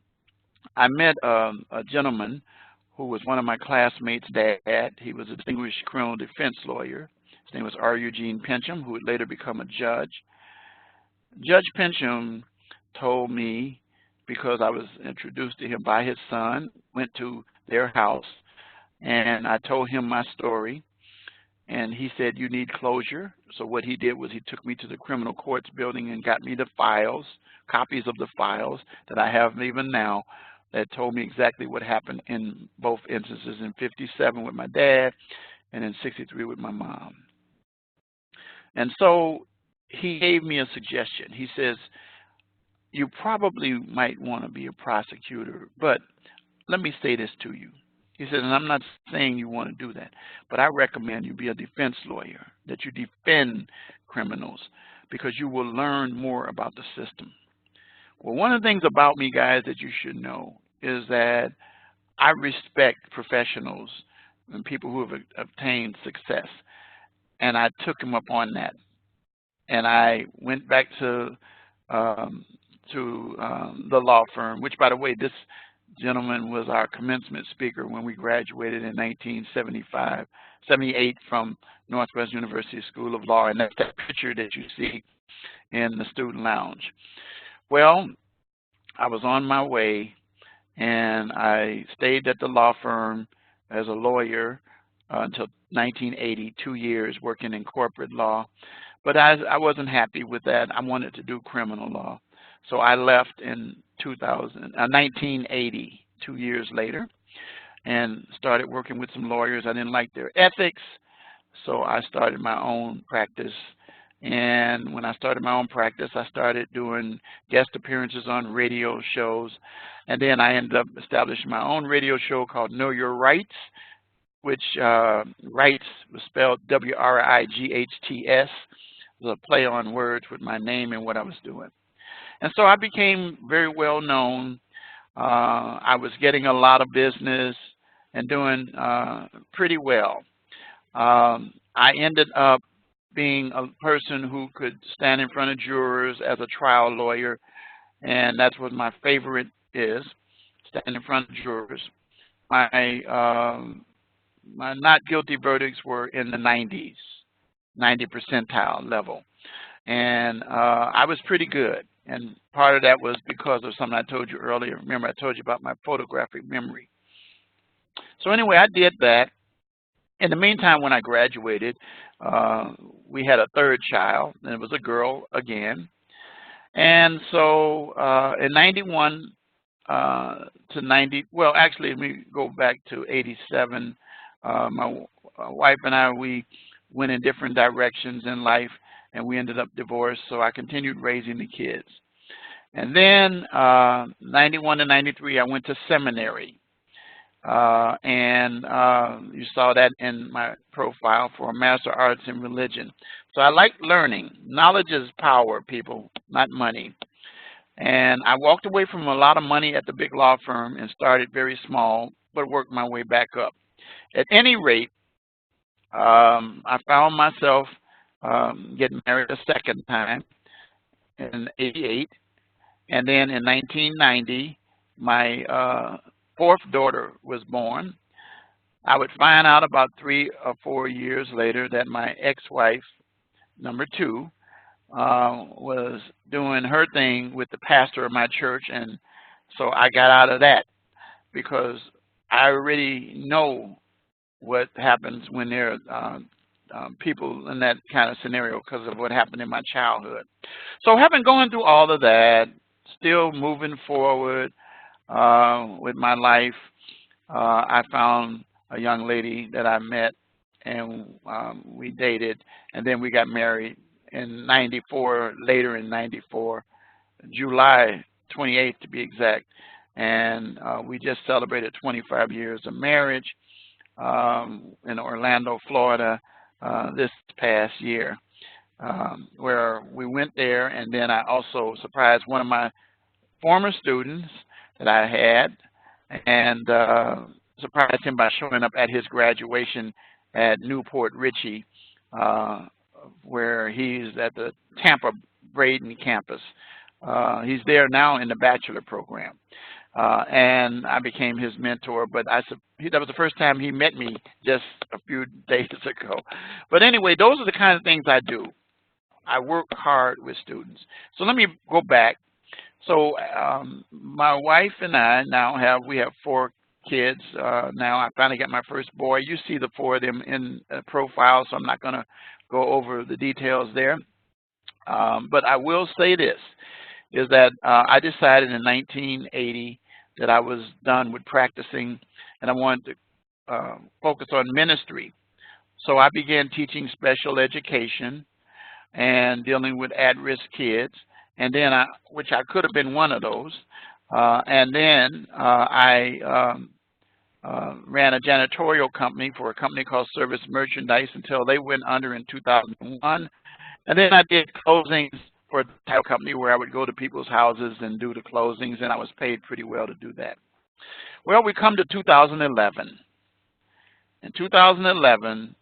I met a gentleman who was one of my classmates' dad. He was a distinguished criminal defense lawyer. His name was R. Eugene Pincham, who would later become a judge. Judge Pincham told me, because I was introduced to him by his son, went to their house, and I told him my story. And he said, you need closure. So what he did was he took me to the criminal courts building and got me the files, copies of the files that I have even now, that told me exactly what happened in both instances, in 57 with my dad and in 63 with my mom. And so he gave me a suggestion. He says, you probably might want to be a prosecutor, but let me say this to you. He said, and I'm not saying you want to do that, but I recommend you be a defense lawyer, that you defend criminals, because you will learn more about the system. Well, one of the things about me, guys, that you should know is that I respect professionals and people who have obtained success, and I took him up on that. And I went back to the law firm, which, by the way, this gentleman was our commencement speaker when we graduated in 1978 from Northwest University School of Law, and that's that picture that you see in the student lounge. Well, I was on my way, and I stayed at the law firm as a lawyer until 1980, 2 years working in corporate law. But I wasn't happy with that. I wanted to do criminal law. So I left in 1980, 2 years later, and started working with some lawyers. I didn't like their ethics, so I started my own practice. And when I started my own practice, I started doing guest appearances on radio shows. And then I ended up establishing my own radio show called Know Your Rights, which Wright was spelled W-R-I-G-H-T-S. It was a play on words with my name and what I was doing. And so I became very well known. I was getting a lot of business and doing pretty well. I ended up being a person who could stand in front of jurors as a trial lawyer, and that's what my favorite is, stand in front of jurors. My not guilty verdicts were in the 90s, 90 percentile level, and I was pretty good. And part of that was because of something I told you earlier. Remember, I told you about my photographic memory. So anyway, I did that. In the meantime, when I graduated, we had a third child, and it was a girl again. And so in 91, to 90. Well, actually, let me go back to 87. My wife and I, we went in different directions in life, and we ended up divorced. So I continued raising the kids. And then 91 to 93, I went to seminary. And you saw that in my profile for a Master of Arts in Religion. So I like learning. Knowledge is power, people, not money. And I walked away from a lot of money at the big law firm and started very small, but worked my way back up. At any rate, I found myself getting married a second time in 88. And then in 1990, my fourth daughter was born. I would find out about 3 or 4 years later that my ex-wife, number 2, was doing her thing with the pastor of my church, and so I got out of that because I already know what happens when there are people in that kind of scenario because of what happened in my childhood. So having gone through all of that, still moving forward with my life, I found a young lady that I met, and we dated, and then we got married in 94, later in 94, July 28th to be exact, and we just celebrated 25 years of marriage in Orlando, Florida this past year, where we went there, and then I also surprised one of my former students that I had, and surprised him by showing up at his graduation at Newport Richey, where he's at the Tampa Braden campus. He's there now in the bachelor program, and I became his mentor. But that was the first time he met me just a few days ago. But anyway, those are the kind of things I do. I work hard with students. So let me go back. So my wife and I now have 4 kids. Now I finally got my first boy. You see the 4 of them in the profile, so I'm not going to go over the details there. But I will say this, is that I decided in 1980 that I was done with practicing and I wanted to focus on ministry. So I began teaching special education and dealing with at-risk kids, and then which I could have been one of those. And then I ran a janitorial company for a company called Service Merchandise until they went under in 2001. And then I did closings for a title company where I would go to people's houses and do the closings, and I was paid pretty well to do that. Well, we come to 2011. In 2011,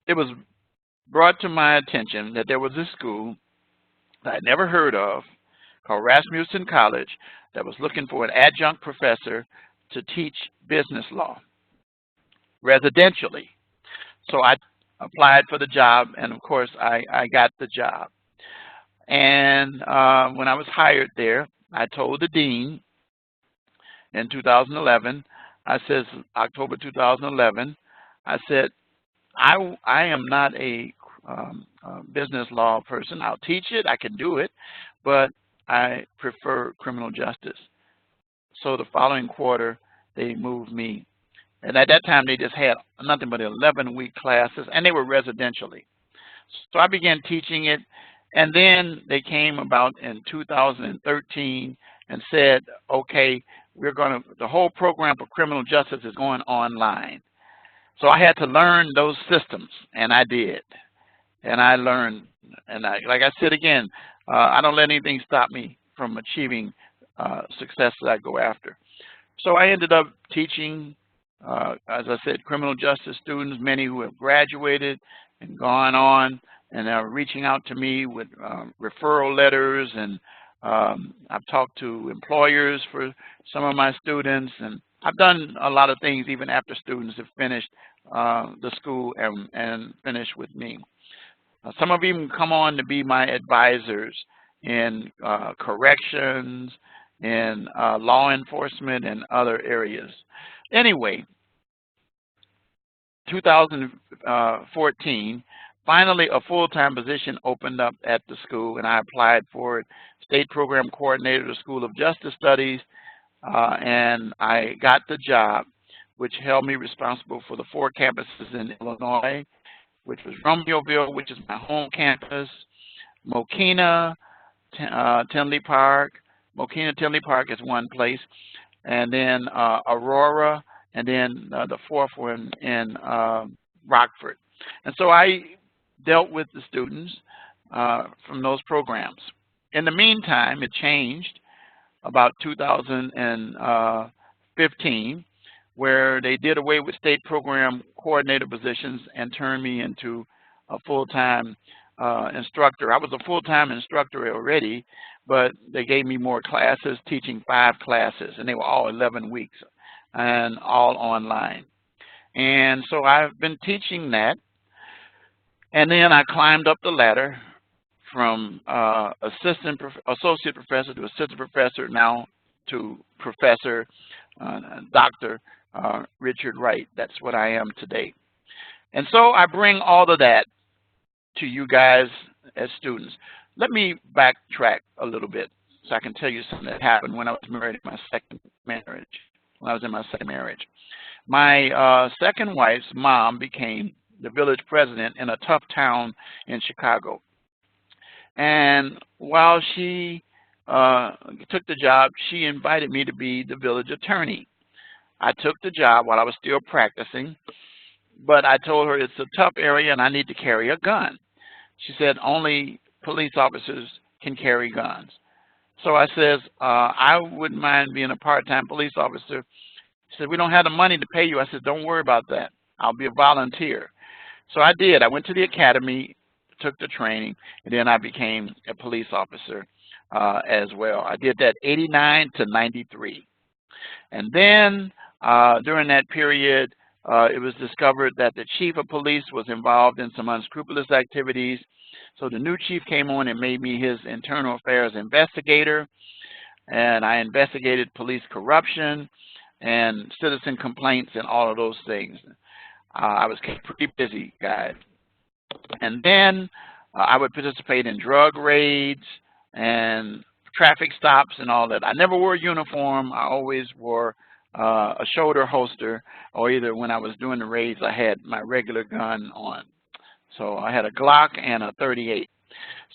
it was brought to my attention that there was a school that I'd never heard of called Rasmussen College that was looking for an adjunct professor to teach business law residentially. So I applied for the job, and of course I got the job. And when I was hired there, I told the dean in 2011, I said, October 2011, I said, I am not a business law person. I'll teach it, I can do it, but I prefer criminal justice. So the following quarter, they moved me. And at that time, they just had nothing but 11-week classes, and they were residentially. So I began teaching it, and then they came about in 2013 and said, okay, the whole program for criminal justice is going online. So I had to learn those systems, and I did. And I learned, and like I said again, I don't let anything stop me from achieving success that I go after. So I ended up teaching, as I said, criminal justice students, many who have graduated and gone on and are reaching out to me with referral letters, and I've talked to employers for some of my students, and I've done a lot of things even after students have finished the school and finished with me. Some of them come on to be my advisors in corrections, in law enforcement, and other areas. Anyway, 2014, finally, a full-time position opened up at the school, and I applied for it. State Program Coordinator of the School of Justice Studies, and I got the job, which held me responsible for the 4 campuses in Illinois, which was Romeoville, which is my home campus, Mokina, Tinley Park. Mokina, Tinley Park is one place, and then Aurora, and then the 4th one in Rockford. And so I dealt with the students from those programs. In the meantime, it changed about 2015, where they did away with state program coordinator positions and turned me into a full-time instructor. I was a full-time instructor already, but they gave me more classes, teaching 5 classes, and they were all 11 weeks and all online. And so I've been teaching that, and then I climbed up the ladder from associate professor to assistant professor, now to professor, Dr. Richard Wright. That's what I am today. And so I bring all of that to you guys as students. Let me backtrack a little bit so I can tell you something that happened when I was married in my second marriage. When I was in my second marriage, my second wife's mom became the village president in a tough town in Chicago. And while she took the job, she invited me to be the village attorney. I took the job while I was still practicing, but I told her it's a tough area and I need to carry a gun. She said only police officers can carry guns. So I says, I wouldn't mind being a part-time police officer. She said, we don't have the money to pay you. I said, don't worry about that. I'll be a volunteer. So I did. I went to the academy, took the training, and then I became a police officer as well. I did that 89 to 93. And then during that period, it was discovered that the chief of police was involved in some unscrupulous activities. So the new chief came on and made me his internal affairs investigator, and I investigated police corruption and citizen complaints and all of those things. I was pretty busy, guys. And then I would participate in drug raids and traffic stops and all that. I never wore a uniform. I always wore a shoulder holster, or either when I was doing the raids, I had my regular gun on. So I had a Glock and a .38.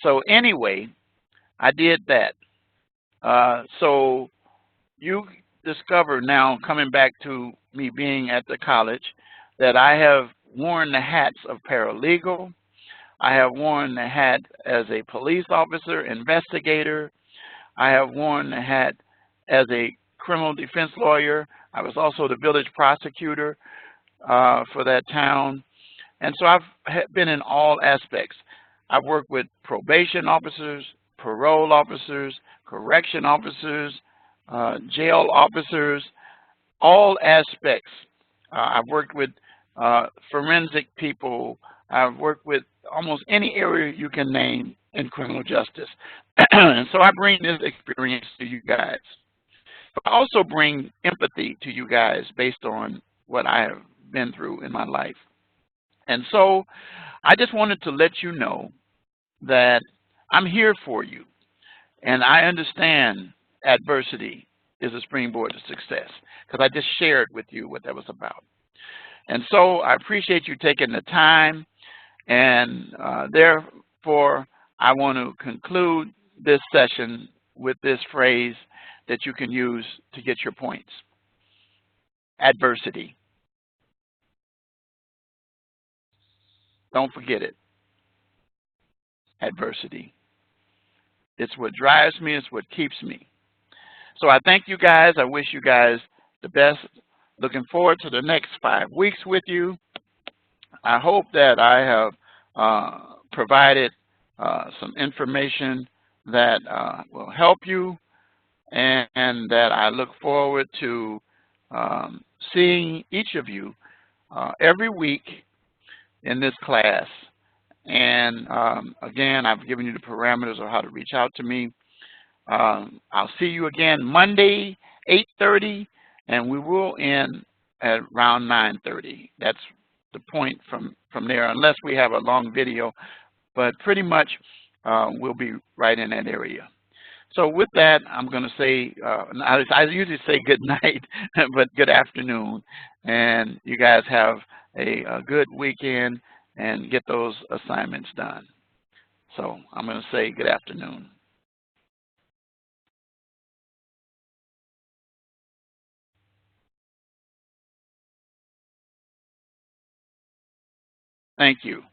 So anyway, I did that. So you discover now, coming back to me being at the college, that I have worn the hats of paralegal. I have worn the hat as a police officer, investigator. I have worn the hat as a criminal defense lawyer. I was also the village prosecutor for that town. And so I've been in all aspects. I've worked with probation officers, parole officers, correction officers, jail officers, all aspects. I've worked with forensic people. I've worked with almost any area you can name in criminal justice. And so I bring this experience to you guys. But I also bring empathy to you guys based on what I have been through in my life. And so I just wanted to let you know that I'm here for you. And I understand adversity is a springboard to success, because I just shared with you what that was about. And so I appreciate you taking the time. And therefore, I want to conclude this session with this phrase that you can use to get your points. Adversity. Don't forget it. Adversity. It's what drives me. It's what keeps me. So I thank you guys. I wish you guys the best. Looking forward to the next 5 weeks with you. I hope that I have provided some information that will help you, and that I look forward to seeing each of you every week in this class. And again, I've given you the parameters of how to reach out to me. I'll see you again Monday, 8:30, and we will end at around 9:30. That's the point from there, unless we have a long video, but pretty much we'll be right in that area. So with that, I'm going to say, I usually say good night, but good afternoon. And you guys have a good weekend and get those assignments done. So I'm going to say good afternoon. Thank you.